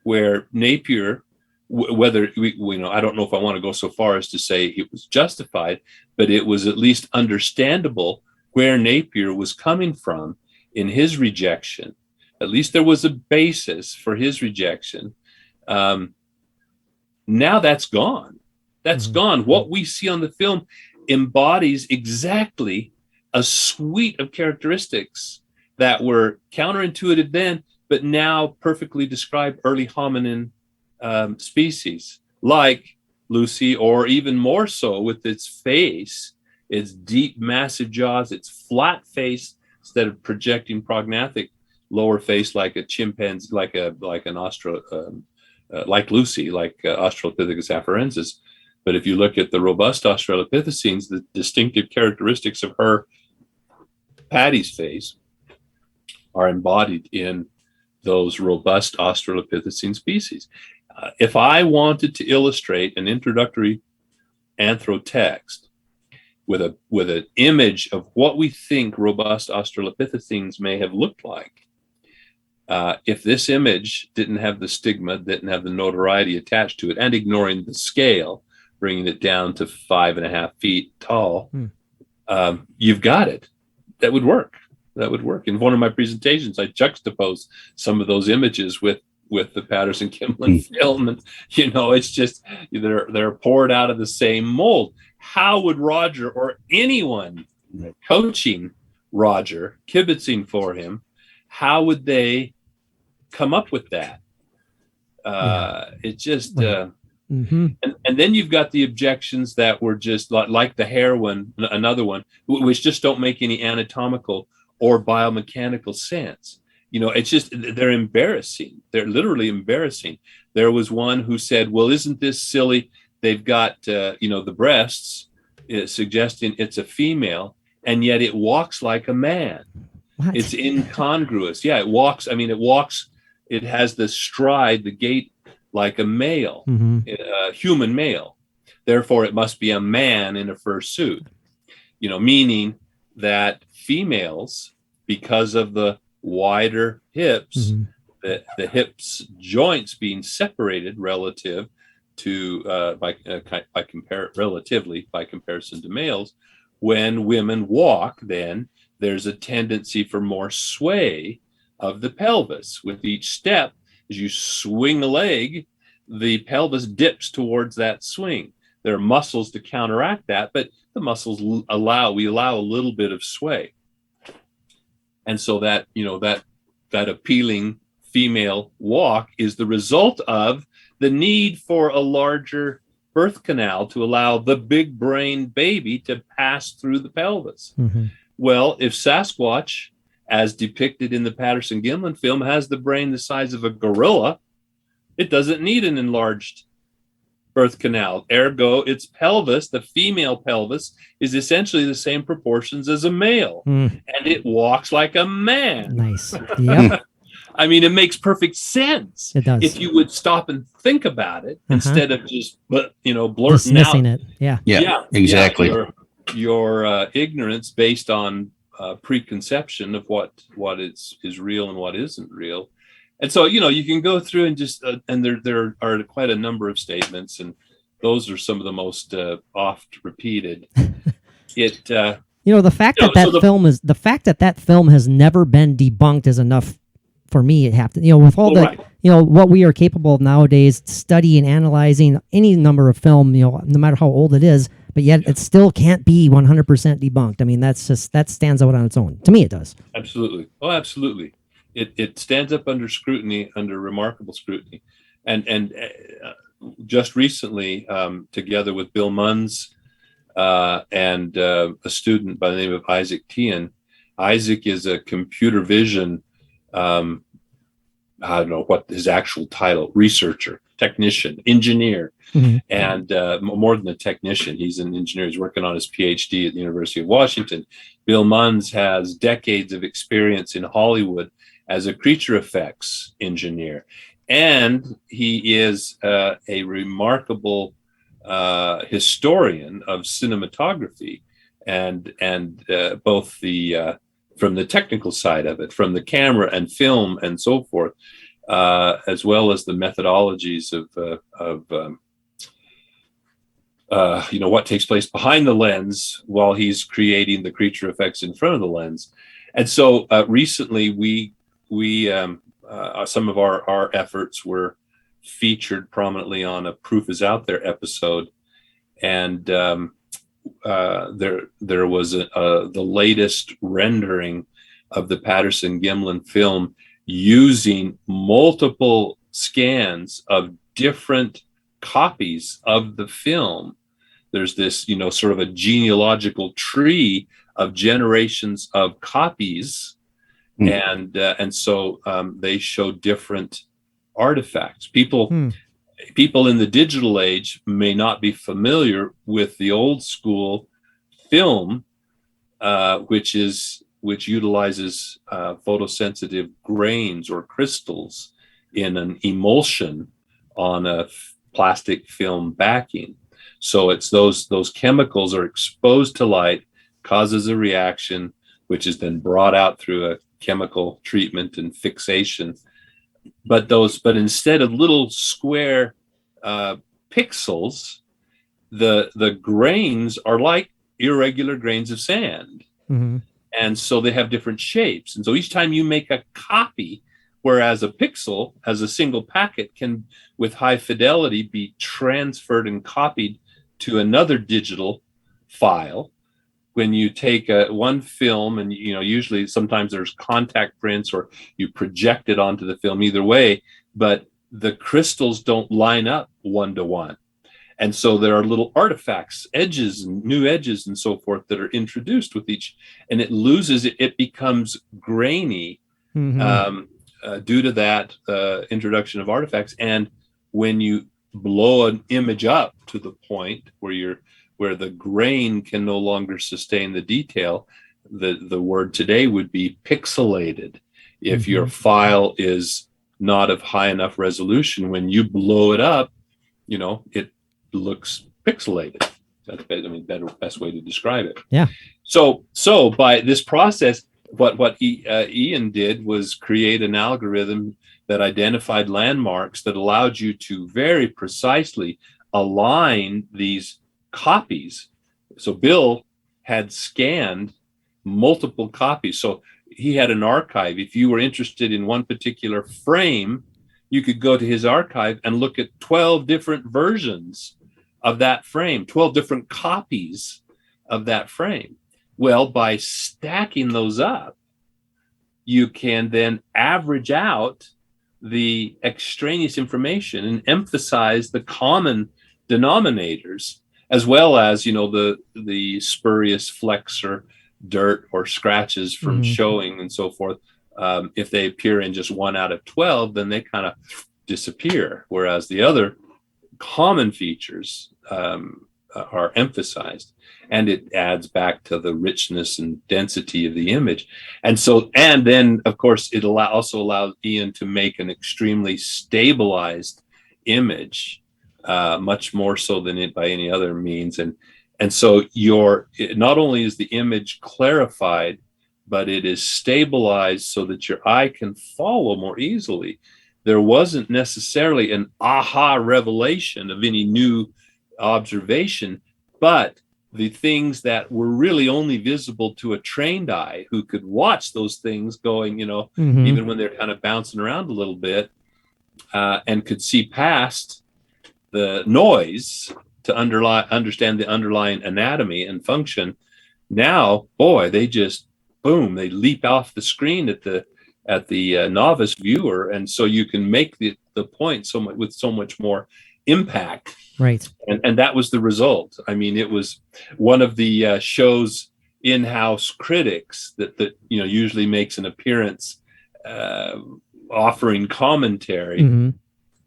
where Napier, whether I don't know if I want to go so far as to say it was justified, but it was at least understandable where Napier was coming from in his rejection. At least there was a basis for his rejection. Now that's gone. That's gone. What we see on the film embodies exactly a suite of characteristics that were counterintuitive then, but now perfectly describe early hominin species, like Lucy, or even more so with its face, its deep, massive jaws, its flat face instead of projecting prognathic lower face like a chimpanzee, like Lucy, like Australopithecus afarensis. But if you look at the robust Australopithecines, the distinctive characteristics of her Patty's face are embodied in those robust Australopithecine species. If I wanted to illustrate an introductory anthro text with an image of what we think robust Australopithecines may have looked like, if this image didn't have the stigma, didn't have the notoriety attached to it, and ignoring the scale, bringing it down to 5.5 feet tall, you've got it. That would work. That would work. In one of my presentations, I juxtapose some of those images with the Patterson-Gimlin film, and it's just they're poured out of the same mold. How would Roger or anyone coaching Roger, kibitzing for him, how would they come up with that? It just and then you've got the objections that were just like the hair one, another one, which just don't make any anatomical or biomechanical sense. It's just, they're embarrassing. They're literally embarrassing. There was one who said, well, isn't this silly? They've got, the breasts suggesting it's a female, and yet it walks like a man. What? It's incongruous. Yeah, it walks. It has the stride, the gait like a male, human male. Therefore, it must be a man in a fursuit, meaning that females because of the wider hips, Mm-hmm. the hips joints being separated relative to by comparison to males. When women walk, then there's a tendency for more sway of the pelvis. With each step, as you swing a leg, the pelvis dips towards that swing. There are muscles to counteract that, but the muscles allow a little bit of sway. And so that appealing female walk is the result of the need for a larger birth canal to allow the big brain baby to pass through the pelvis. Mm-hmm. Well, if Sasquatch, as depicted in the Patterson-Gimlin film, has the brain the size of a gorilla, it doesn't need an enlarged birth canal. Ergo, its pelvis, the female pelvis, is essentially the same proportions as a male, and it walks like a man. Nice. Yep. I mean, it makes perfect sense. It does. If you would stop and think about it instead of just, blurting dismissing out. it. Yeah. Yeah, exactly. Your ignorance based on preconception of what is real and what isn't real. And so, you can go through and just, and there are quite a number of statements, and those are some of the most oft repeated. The fact that film has never been debunked is enough for me. With all right. what we are capable of nowadays, studying, analyzing any number of film, no matter how old it is, but yet it still can't be 100% debunked. I mean, that stands out on its own. To me, it does. Absolutely. Oh, absolutely. It stands up under scrutiny, under remarkable scrutiny. And just recently, together with Bill Munns and a student by the name of Isaac Tian. Isaac is a computer vision, I don't know what his actual title, researcher, technician, engineer, and more than a technician. He's an engineer. He's working on his PhD at the University of Washington. Bill Munns has decades of experience in Hollywood as a creature effects engineer. And he is a remarkable historian of cinematography, and both from the technical side of it, from the camera and film and so forth, as well as the methodologies of what takes place behind the lens while he's creating the creature effects in front of the lens. And so recently we some of our efforts were featured prominently on a Proof is Out There episode, and there was the latest rendering of the Patterson-Gimlin film using multiple scans of different copies of the film. There's this, sort of a genealogical tree of generations of copies. And so they show different artifacts. People in the digital age may not be familiar with the old school film, which utilizes photosensitive grains or crystals in an emulsion on a plastic film backing. So it's those chemicals are exposed to light, causes a reaction, which is then brought out through a chemical treatment and fixation. But instead of little square pixels, the grains are like irregular grains of sand. And so they have different shapes. And so each time you make a copy, whereas a pixel as a single packet can, with high fidelity, be transferred and copied to another digital file. When you take one film, and usually sometimes there's contact prints or you project it onto the film, either way, but the crystals don't line up one to one. And so there are little artifacts, edges, and new edges and so forth that are introduced with each, and it becomes grainy due to that introduction of artifacts. And when you blow an image up to the point where the grain can no longer sustain the detail, the word today would be pixelated. If your file is not of high enough resolution, when you blow it up, it looks pixelated. That's the best way to describe it. Yeah. So by this process, Ian did was create an algorithm that identified landmarks that allowed you to very precisely align these copies. So Bill had scanned multiple copies. So he had an archive. If you were interested in one particular frame, you could go to his archive and look at 12 different versions of that frame, 12 different copies of that frame. Well, by stacking those up, you can then average out the extraneous information and emphasize the common denominators, as well as, the spurious flecks or dirt or scratches from showing and so forth. If they appear in just 1 out of 12, then they kind of disappear, whereas the other common features are emphasized, and it adds back to the richness and density of the image. And then of course it also allows Ian to make an extremely stabilized image, much more so than it by any other means. And so not only is the image clarified, but it is stabilized so that your eye can follow more easily. There wasn't necessarily an aha revelation of any new observation, but the things that were really only visible to a trained eye who could watch those things going, even when they're kind of bouncing around a little bit, and could see past the noise to understand the underlying anatomy and function. Now, boy, they just they leap off the screen at the novice viewer, and so you can make the point with so much more impact. Right. And that was the result. I mean, it was one of the show's in-house critics that usually makes an appearance offering commentary.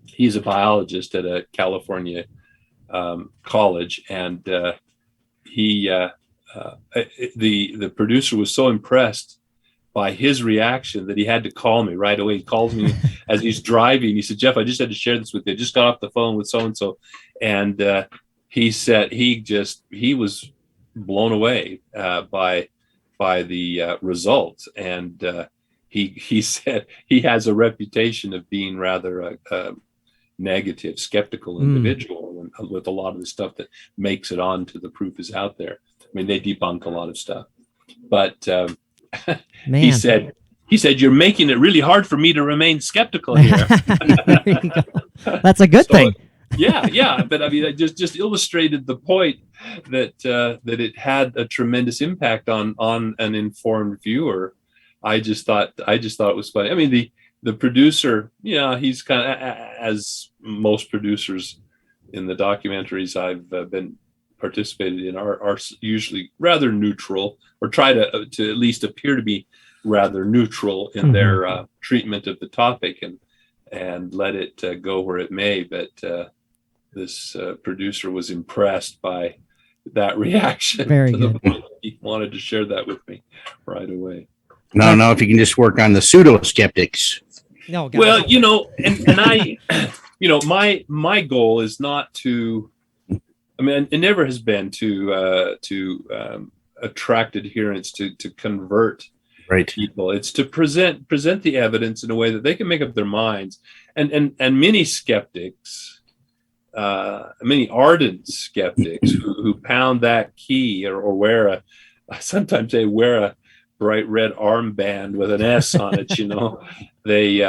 He's a biologist at a California college, and the producer was so impressed by his reaction that he had to call me right away. He calls me as he's driving. He said, "Jeff, I just had to share this with you. I just got off the phone with so-and-so." And he said he was blown away by the results. And he said he has a reputation of being rather a negative, skeptical individual with a lot of the stuff that makes it onto the Proof is Out There. I mean, they debunk a lot of stuff. But he said, "You're making it really hard for me to remain skeptical here." That's a good thing. Yeah. But I mean, it just illustrated the point that it had a tremendous impact on an informed viewer. I just thought it was funny. I mean, the producer, he's kind of, as most producers in the documentaries I've been participated in are usually rather neutral, or try to at least appear to be rather neutral in their treatment of the topic, and let it go where it may. But this producer was impressed by that reaction. Very good. He wanted to share that with me right away. No, if you can just work on the pseudo skeptics. No, God. Well, and I, my goal is not to, I mean, it never has been to attract adherents, to convert people. It's to present the evidence in a way that they can make up their minds. And many skeptics, many ardent skeptics who pound that key or wear sometimes they wear a bright red armband with an S on it, they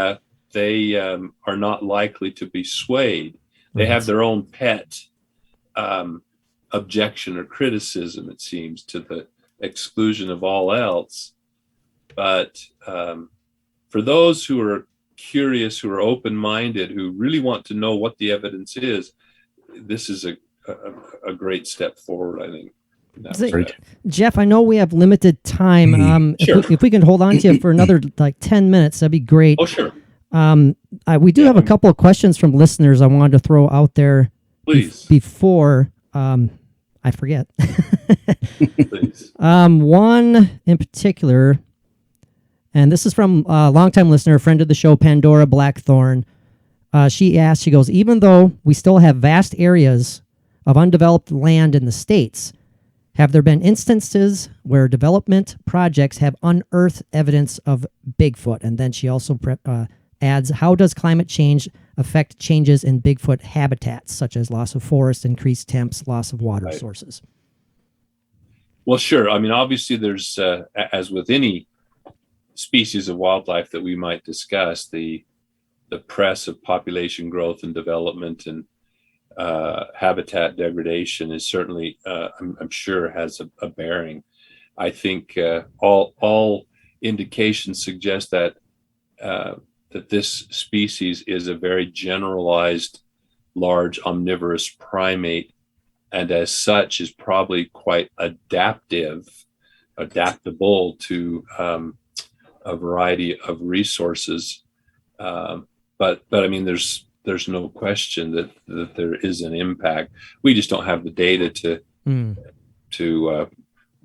are not likely to be swayed. They have their own pet objection or criticism, it seems, to the exclusion of all else. But for those who are curious, who are open-minded, who really want to know what the evidence is, this is a great step forward, I think. Jeff, I know we have limited time. Sure. If we can hold on to you for another 10 minutes, that'd be great. Oh, sure. We do have a couple of questions from listeners I wanted to throw out there. Please. Before I forget. Please. One in particular, and this is from a longtime listener, a friend of the show, Pandora Blackthorn. She goes, even though we still have vast areas of undeveloped land in the States, Have there been instances where development projects have unearthed evidence of Bigfoot? And then she also adds, how does climate change affect changes in Bigfoot habitats, such as loss of forest, increased temps, loss of water Right. sources? Well, sure. I mean, obviously, there's, as with any species of wildlife that we might discuss, the press of population growth and development and habitat degradation is certainly, I'm sure, has a bearing. I think all indications suggest that that this species is a very generalized, large omnivorous primate, and as such is probably quite adaptable to a variety of resources. But I mean, there's no question that there is an impact. We just don't have the data to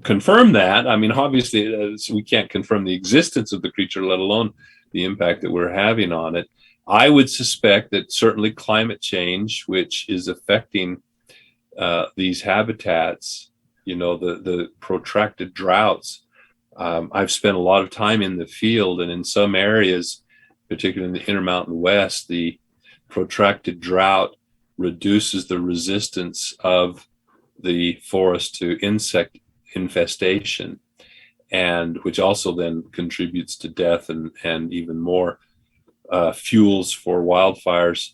confirm that. I mean, obviously, we can't confirm the existence of the creature, let alone the impact that we're having on it. I would suspect that certainly climate change, which is affecting these habitats, the protracted droughts. I've spent a lot of time in the field, and in some areas, particularly in the Intermountain West, the protracted drought reduces the resistance of the forest to insect infestation, and which also then contributes to death and even more fuels for wildfires.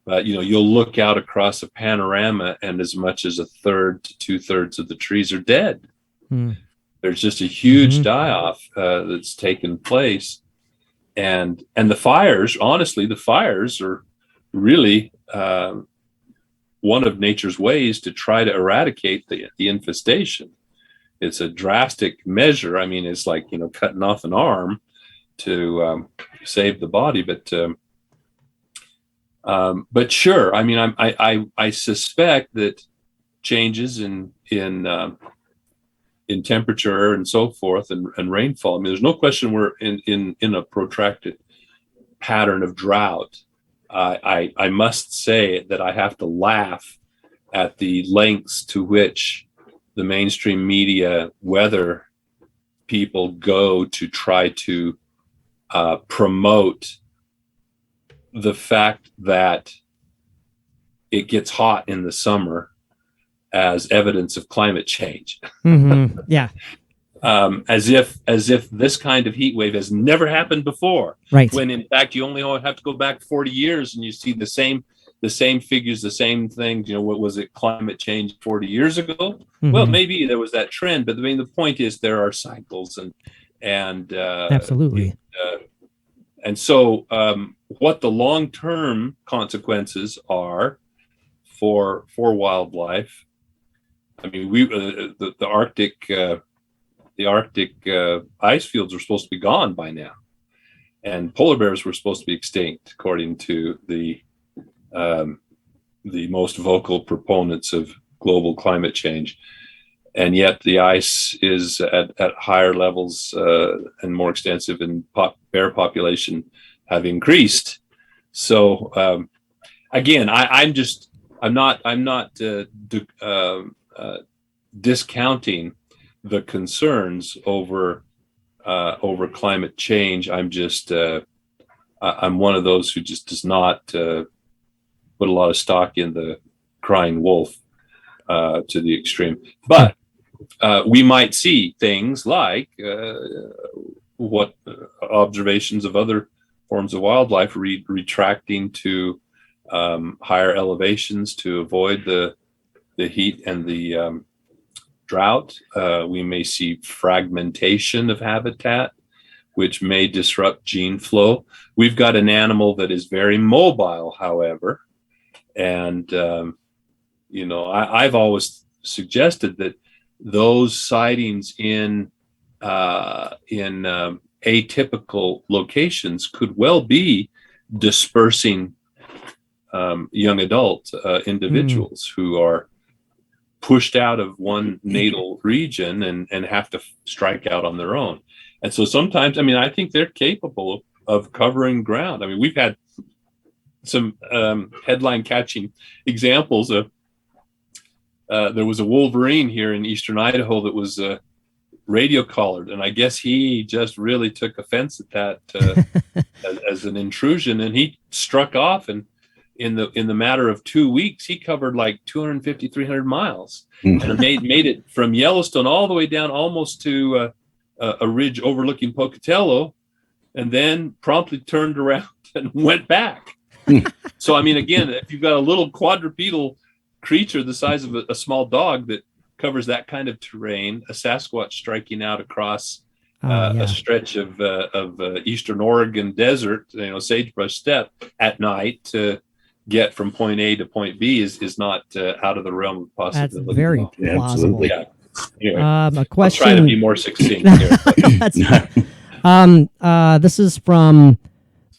But you'll look out across a panorama, and as much as a third to 2/3 of the trees are dead. There's just a huge die-off that's taken place, and the fires. Honestly, the fires are really one of nature's ways to try to eradicate the infestation. It's a drastic measure. I mean, it's like cutting off an arm to save the body, but sure. I mean, I suspect that changes in temperature and so forth and rainfall. I mean, there's no question we're in a protracted pattern of drought. I must say that I have to laugh at the lengths to which the mainstream media weather people go to try to promote the fact that it gets hot in the summer as evidence of climate change. Yeah. As if this kind of heat wave has never happened before. Right. When in fact you only have to go back 40 years and you see the same figures, the same things. What was it? Climate change 40 years ago? Well, maybe there was that trend, but I mean the point is there are cycles and absolutely. And so what the long-term consequences are for wildlife. I mean, the Arctic ice fields are supposed to be gone by now, and polar bears were supposed to be extinct, according to the most vocal proponents of global climate change. And yet the ice is at higher levels and more extensive, and bear population have increased. So again, I'm not discounting the concerns over climate change. I'm one of those who just does not put a lot of stock in the crying wolf to the extreme. But we might see things like what observations of other forms of wildlife retracting to higher elevations to avoid the heat and the drought. We may see fragmentation of habitat, which may disrupt gene flow. We've got an animal that is very mobile, however, and I've always suggested that those sightings in atypical locations could well be dispersing young adult individuals who are pushed out of one natal region and have to strike out on their own. And so sometimes, I mean, I think they're capable of covering ground. I mean, we've had some headline catching examples of there was a wolverine here in eastern Idaho that was radio collared, and I guess he just really took offense at that as an intrusion, and he struck off, and in the matter of 2 weeks he covered like 250, 300 miles and made it from Yellowstone all the way down almost to a ridge overlooking Pocatello, and then promptly turned around and went back. So I mean, again, if you've got a little quadrupedal creature the size of a small dog that covers that kind of terrain, a Sasquatch striking out across a stretch of eastern Oregon desert, sagebrush steppe at night to get from point A to point B is not out of the realm of possibility. That's very plausible. Yeah. Anyway, a question. I'll try to be more succinct here. This is from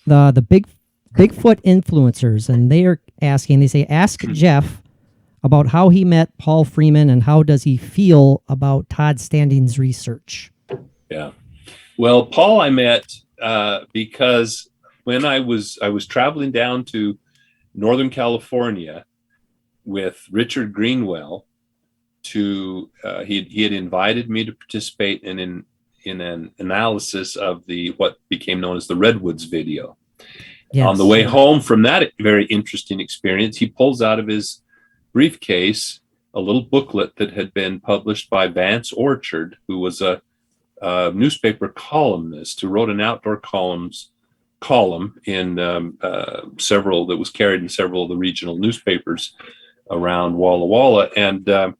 the Bigfoot influencers, and they are asking. They say, ask Jeff about how he met Paul Freeman and how does he feel about Todd Standing's research. Yeah. Well, Paul I met because when I was traveling down to Northern California with Richard Greenwell to he had invited me to participate in an analysis of what became known as the Redwoods video. Yes. On the way home from that very interesting experience, he pulls out of his briefcase a little booklet that had been published by Vance Orchard, who was a newspaper columnist who wrote an outdoor column in several that was carried in several of the regional newspapers around Walla Walla. And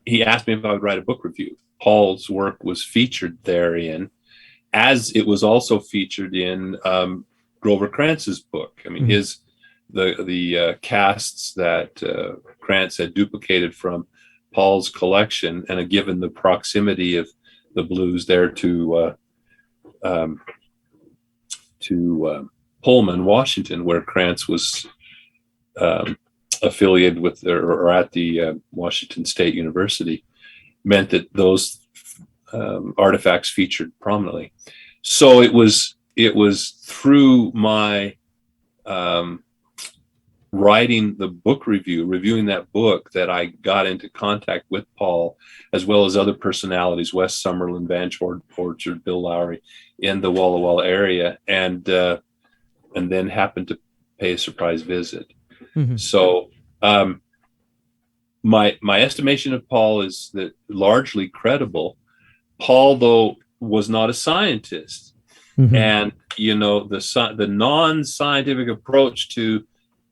he asked me if I would write a book review. Paul's work was featured therein, as it was also featured in Grover Krantz's book. I mean, the casts that Krantz had duplicated from Paul's collection, and given the proximity of the blues there to Pullman, Washington, where Krantz was affiliated with or at the Washington State University, meant that those artifacts featured prominently. So it was through my writing the book reviewing that book, that I got into contact with Paul, as well as other personalities, Wes Summerlin, Vance Orchard, Bill Lowry, in the Walla Walla area, and then happened to pay a surprise visit. Mm-hmm. So my estimation of Paul is that largely credible. Paul, though, was not a scientist. Mm-hmm. And the non-scientific approach to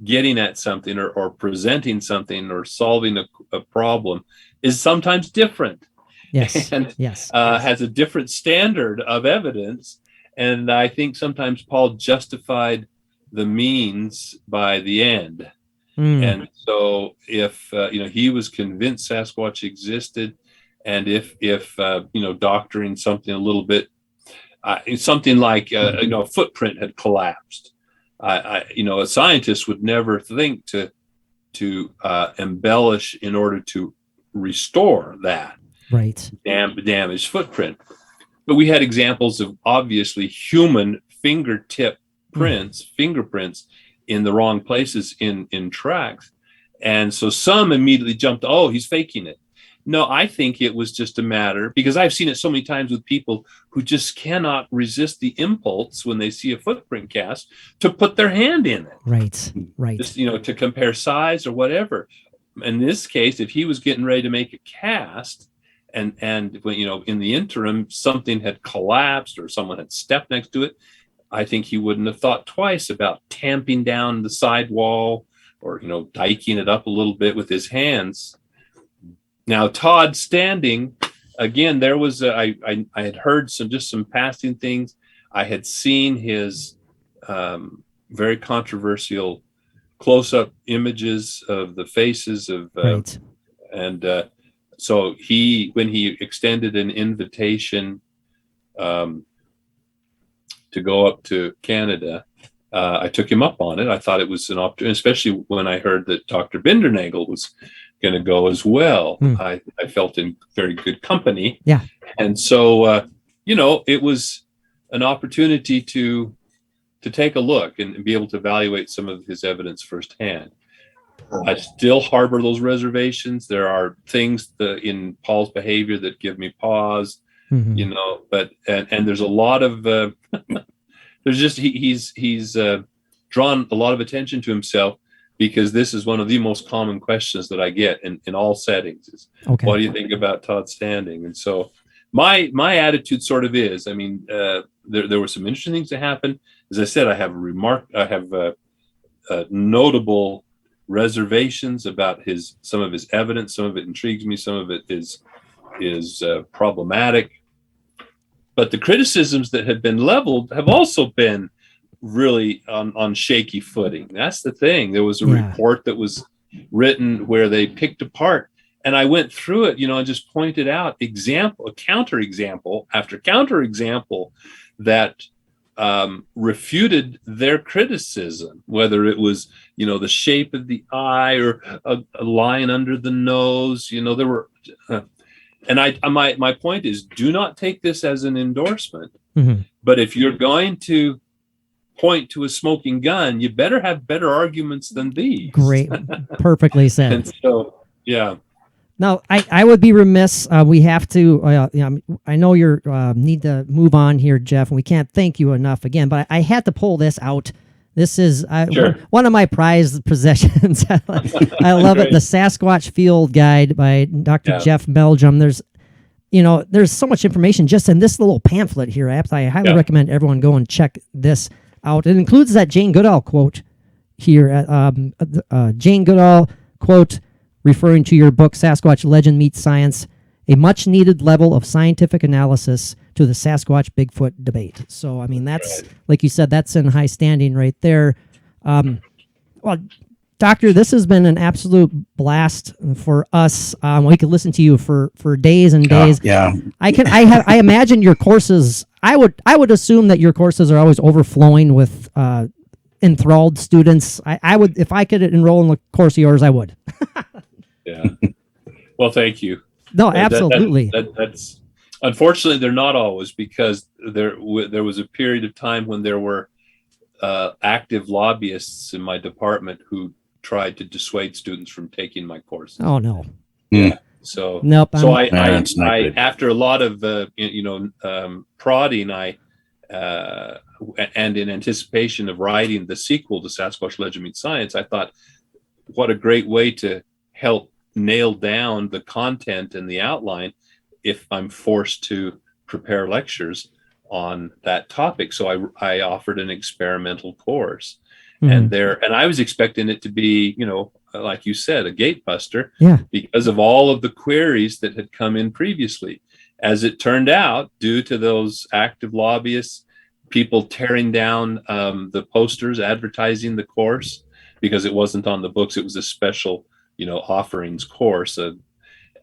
getting at something or presenting something or solving a problem is sometimes different. Yes. And yes. Has a different standard of evidence. And I think sometimes Paul justified the means by the end. And so if he was convinced Sasquatch existed, and if doctoring something a little bit, something like a footprint had collapsed, a scientist would never think to embellish in order to restore that damaged footprint. But we had examples of obviously human fingertip fingerprints in the wrong places in tracks, and so some immediately jumped, oh, he's faking it. No, I think it was just a matter, because I've seen it so many times with people who just cannot resist the impulse when they see a footprint cast to put their hand in it. Right. Just, to compare size or whatever. In this case, if he was getting ready to make a cast and in the interim, something had collapsed or someone had stepped next to it, I think he wouldn't have thought twice about tamping down the sidewall or, diking it up a little bit with his hands. Now, Todd Standing, again, there was I had heard some passing things. I had seen his very controversial close-up images of the faces of, and so when he extended an invitation to go up to Canada, I took him up on it. I thought it was an opportunity, especially when I heard that Dr. Bindernagel was going to go as well. I felt in very good company. Yeah. And so, it was an opportunity to take a look and be able to evaluate some of his evidence firsthand. I still harbor those reservations. There are things in Paul's behavior that give me pause, but and there's a lot of there's just he's drawn a lot of attention to himself, because this is one of the most common questions that I get in all settings is, Okay. what do you think about Todd Standing? And so my attitude sort of is, I mean, there were some interesting things that happened. As I said, I have notable reservations about some of his evidence. Some of it intrigues me. Some of it is problematic. But the criticisms that have been leveled have also been really on shaky footing. That's the thing. There was a report that was written where they picked apart, and I went through it, and just pointed out counterexample after counterexample that refuted their criticism, whether it was, the shape of the eye or a line under the nose. There were, and my point is, do not take this as an endorsement. But if you're going to point to a smoking gun, you better have better arguments than these. Great. Perfectly said. And so, yeah. Now, I would be remiss. We have to. I know you need to move on here, Jeff, and we can't thank you enough again. But I had to pull this out. This is one of my prized possessions. I love it. The Sasquatch Field Guide by Dr. Jeff Meldrum. There's so much information just in this little pamphlet here. I highly recommend everyone go and check this out. It includes that Jane Goodall quote here. Jane Goodall quote, referring to your book, Sasquatch Legend Meets Science, a much-needed level of scientific analysis to the Sasquatch-Bigfoot debate. So, I mean, that's, like you said, that's in high standing right there. Well, Doctor, this has been an absolute blast for us. We could listen to you for days and days. Yeah. I imagine your courses, I would assume that your courses are always overflowing with enthralled students. I would, if I could enroll in a course of yours, I would. Yeah. Well, thank you. No, absolutely. That's unfortunately they're not always, because there was a period of time when there were active lobbyists in my department who tried to dissuade students from taking my courses. Oh no. Yeah. So nope. So I after a lot of prodding, and in anticipation of writing the sequel to Sasquatch Legend Meets Science, I thought, what a great way to help nail down the content and the outline if I'm forced to prepare lectures on that topic. So I offered an experimental course, and I was expecting it to be, like you said, a gatebuster, because of all of the queries that had come in previously. As it turned out, due to those active lobbyists, people tearing down the posters advertising the course, because it wasn't on the books, it was a special offerings course.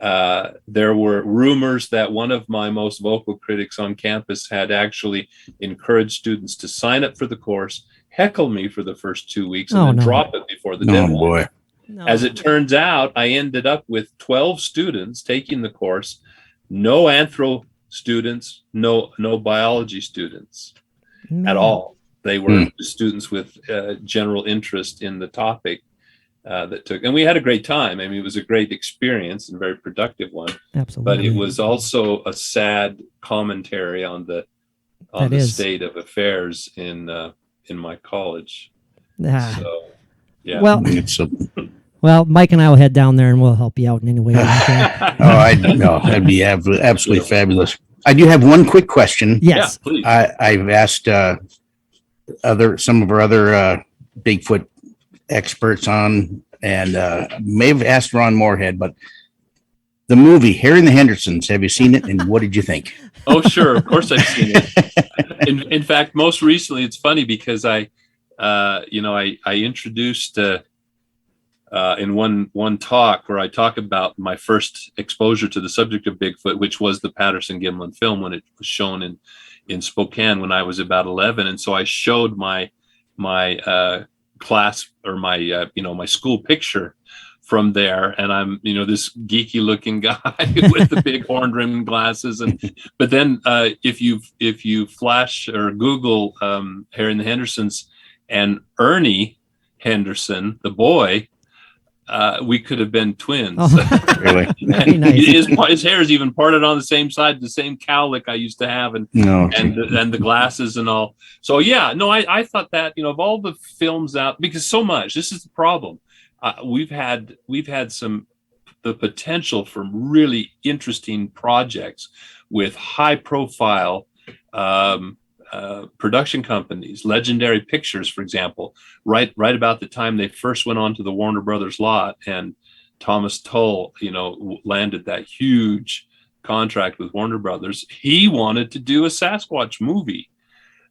There were rumors that one of my most vocal critics on campus had actually encouraged students to sign up for the course, heckle me for the first 2 weeks, and then drop it before the deadline. Boy. No. As it turns out, I ended up with 12 students taking the course, no anthro students, no biology students at all. They were students with general interest in the topic. And we had a great time. I mean, it was a great experience and a very productive one. Absolutely. But it was also a sad commentary on the state of affairs in my college. So, yeah. Well, Mike and I will head down there and we'll help you out in any way we can. That'd be absolutely fabulous. I do have one quick question. Yes, yeah, please. I've asked some of our other Bigfoot experts on, and may have asked Ron Moorhead, but the movie Harry and the Hendersons, have you seen it, and what did you think? Oh, sure, of course I've seen it. In fact, most recently, it's funny because I introduced in one talk where I talk about my first exposure to the subject of Bigfoot, which was the Patterson-Gimlin film when it was shown in Spokane when I was about 11, and so I showed my class, or my my school picture from there, and I'm this geeky looking guy with the big horn-rimmed glasses, but then if you flash or Google Harry and the Hendersons and Ernie Henderson, the boy, we could have been twins. Oh, Really? very nice. His hair is even parted on the same side, the same cowlick I used to have, and No. and the glasses and all. So yeah, no, I thought that, of all the films out, because so much, this is the problem. We've had the potential for really interesting projects with high profile production companies. Legendary Pictures, for example, right about the time they first went onto the Warner Brothers lot, and Thomas Tull, landed that huge contract with Warner Brothers. He wanted to do a Sasquatch movie,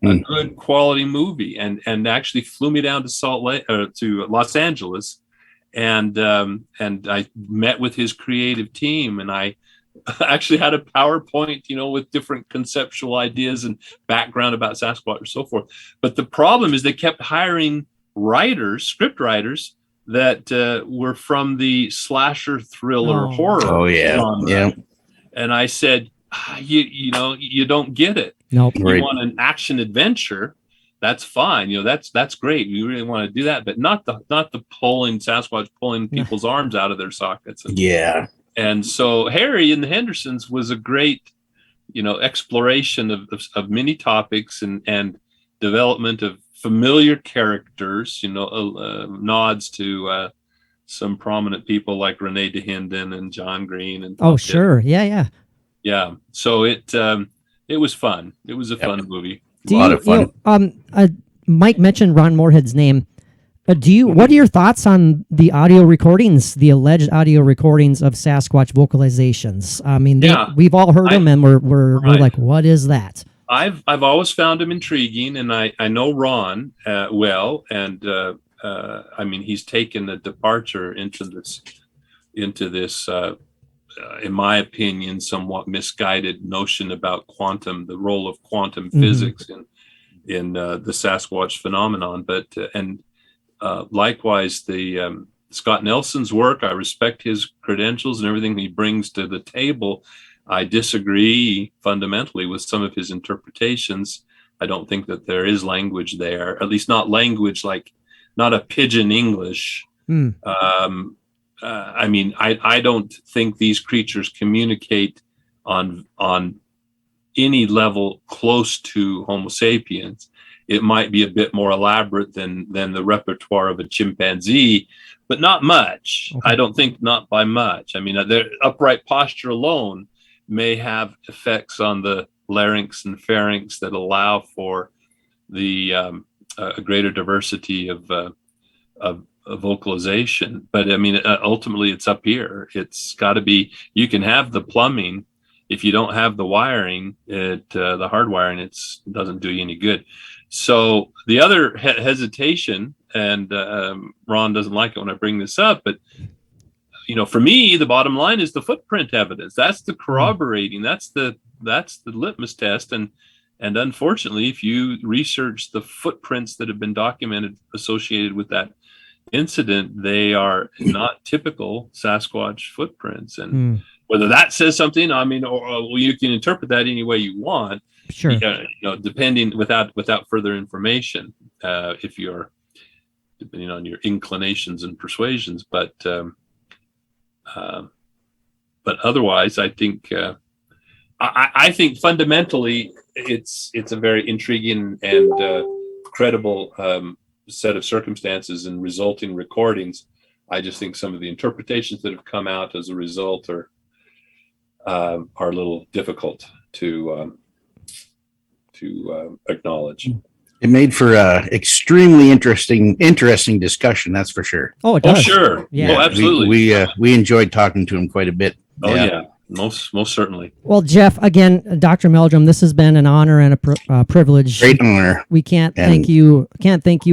a good quality movie, and actually flew me down to Los Angeles, and I met with his creative team, and I actually had a PowerPoint, with different conceptual ideas and background about Sasquatch and so forth. But the problem is they kept hiring script writers that were from the slasher thriller horror. Oh yeah, genre. yeah. And I said, you don't get it. Nope. You Right. want an action adventure, that's fine. That's great. You really want to do that, but not the Sasquatch pulling people's arms out of their sockets. Yeah. And so Harry and the Hendersons was a great, exploration of many topics and development of familiar characters, nods to some prominent people like Renee DeHinden and John Green. And Oh, sure. Yeah. Yeah. So it was fun. It was a fun movie. A lot of fun. Mike mentioned Ron Moorhead's name. What are your thoughts on the audio recordings, the alleged audio recordings of Sasquatch vocalizations? I mean, we've all heard them, and we're like, what is that? I've always found him intriguing, and I know Ron well, and I mean, he's taken a departure into this, in my opinion, somewhat misguided notion about the role of quantum physics in the Sasquatch phenomenon. But likewise, the Scott Nelson's work, I respect his credentials and everything he brings to the table. I disagree fundamentally with some of his interpretations. I don't think that there is language there, at least not language not a pidgin English. I mean, I don't think these creatures communicate on any level close to Homo sapiens. It might be a bit more elaborate than the repertoire of a chimpanzee, but not much. Okay. I don't think not by much. I mean, their upright posture alone may have effects on the larynx and pharynx that allow for the a greater diversity of vocalization. But I mean, ultimately, it's up here. It's got to be. You can have the plumbing. If you don't have the wiring, the hard wiring, it doesn't do you any good. So the other hesitation, and Ron doesn't like it when I bring this up, but for me, the bottom line is the footprint evidence. That's the corroborating. That's the litmus test. And unfortunately, if you research the footprints that have been documented associated with that incident, they are not typical Sasquatch footprints. And whether that says something, I mean, or you can interpret that any way you want. Sure. Depending without further information, if you're depending on your inclinations and persuasions, but otherwise, I think I think fundamentally it's a very intriguing and credible set of circumstances and resulting recordings. I just think some of the interpretations that have come out as a result are a little difficult to acknowledge. It made for extremely interesting discussion. That's for sure. Oh, it does. Oh, sure. Yeah. Oh, absolutely. We enjoyed talking to him quite a bit. Oh, yeah. Most certainly. Well, Jeff, again, Dr. Meldrum, this has been an honor and a privilege. Great honor. We can't thank you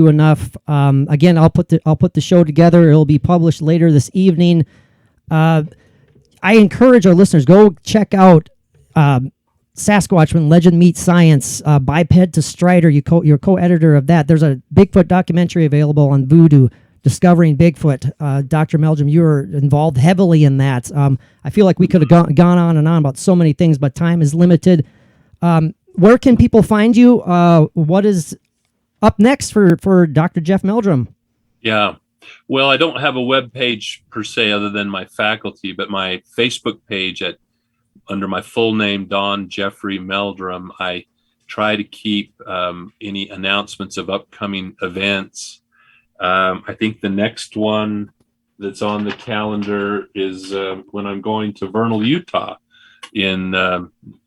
enough. Again, I'll put the show together. It'll be published later this evening. I encourage our listeners, go check out Sasquatch: When Legend Meets Science, Biped to Strider. You're co-editor of that. There's a Bigfoot documentary available on Vudu, Discovering Bigfoot. Dr. Meldrum, you were involved heavily in that. I feel like we could have gone on and on about so many things, but time is limited. Where can people find you? What is up next for Dr. Jeff Meldrum? Yeah. Well, I don't have a web page per se other than my faculty, but my Facebook page under my full name, Don Jeffrey Meldrum, I try to keep any announcements of upcoming events. I think the next one that's on the calendar is when I'm going to Vernal, Utah in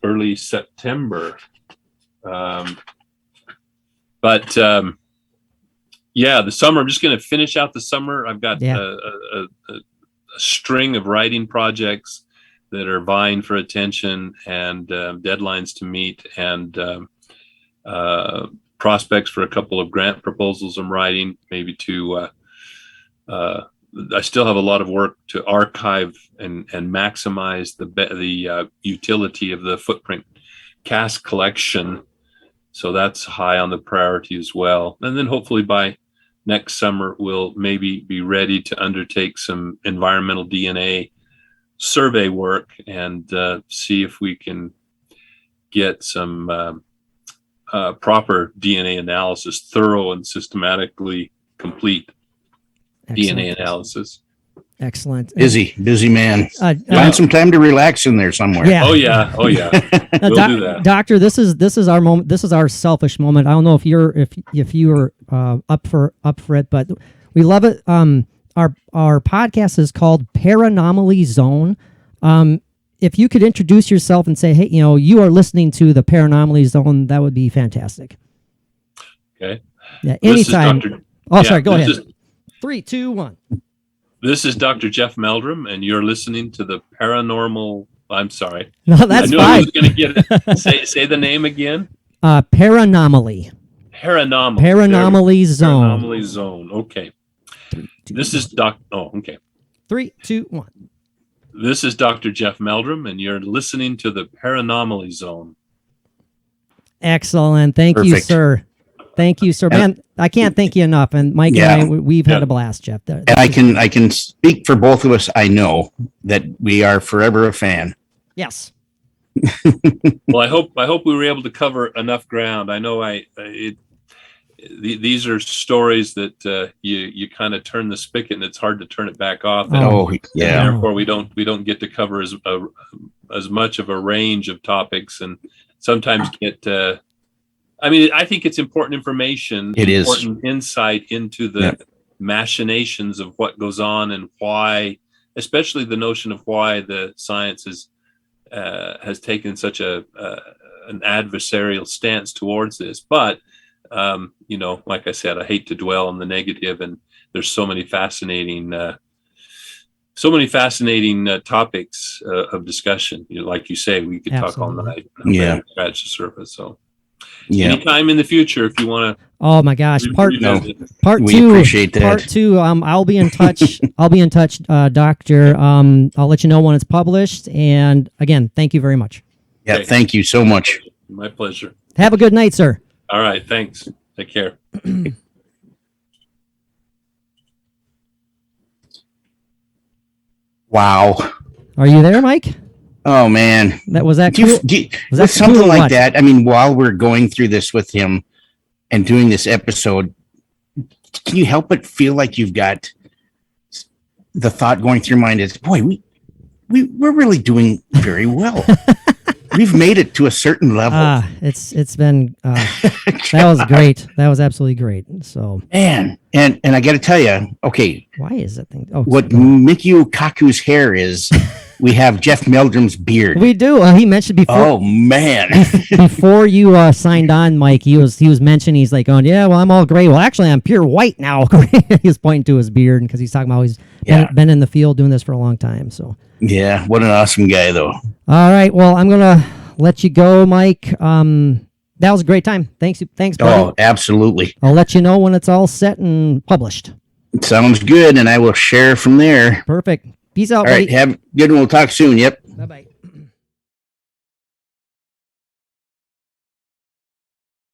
early September. Yeah, the summer, I'm just going to finish out the summer. I've got a string of writing projects that are vying for attention and deadlines to meet, and prospects for a couple of grant proposals I'm writing, maybe to I still have a lot of work to archive and maximize the utility of the footprint cast collection. So that's high on the priority as well. And then hopefully by next summer, we'll maybe be ready to undertake some environmental DNA survey work and see if we can get some proper DNA analysis, thorough and systematically complete DNA analysis. Excellent. Busy man. Find some time to relax in there somewhere. Yeah. Oh yeah. We'll do that. Doctor, this is our moment. This is our selfish moment. I don't know if you're up for it, but we love it. Our podcast is called Paranormally Zone. If you could introduce yourself and say, hey, you are listening to the Paranormally Zone, that would be fantastic. Okay. Yeah. Anytime. Sorry. Go ahead. 3, 2, 1. This is Dr. Jeff Meldrum, and you're listening to the Paranormal. I'm sorry. No, that's fine. I was going to get it. Say the name again. Paranormally. Paranormally Zone. Paranormally Zone. Okay. 3, 2, this 1. Is okay. 3, 2, 1. This is Dr. Jeff Meldrum, and you're listening to the Paranormally Zone. Excellent. Thank you, sir. Thank you, sir. Man, I can't thank you enough. And Mike and I, we've had a blast, Jeff. And I can speak for both of us. I know that we are forever a fan. Yes. Well, I hope we were able to cover enough ground. I know these are stories that you kind of turn the spigot and it's hard to turn it back off. And therefore we don't get to cover as much of a range of topics, and sometimes get. I think it's important information. It is important insight into the machinations of what goes on and why, especially the notion of why the science has taken such an adversarial stance towards this. But like I said, I hate to dwell on the negative, and there's so many fascinating topics of discussion. Like you say, we could talk all night. Scratch the surface. So. Yeah. Anytime in the future, if you want to. Oh my gosh! Part we 2. Appreciate that. Part 2. I'll be in touch. Doctor. I'll let you know when it's published. And again, thank you very much. Yeah, thank you so much. My pleasure. Have a good night, sir. All right. Thanks. Take care. Wow. Are you there, Mike? Oh man, was that cool? Was that something cool like that? I mean, while we're going through this with him and doing this episode, can you help but feel like you've got the thought going through your mind is, boy, we're really doing very well. We've made it to a certain level. It's been that was great. That was absolutely great. So man, and I got to tell you, okay, why is that thing? What Mikio Kaku's hair is. We have Jeff Meldrum's beard. We do. He mentioned before. Oh man! Before you signed on, Mike, he was mentioning, he's like, "Oh yeah, well I'm all gray. Well, actually, I'm pure white now." He's pointing to his beard because he's talking about he's been in the field doing this for a long time. So yeah, what an awesome guy, though. All right, well I'm gonna let you go, Mike. That was a great time. Thanks, buddy. Oh, absolutely. I'll let you know when it's all set and published. Sounds good, and I will share from there. Perfect. Peace out, All right, buddy. have a good one. We'll talk soon. Yep. Bye-bye.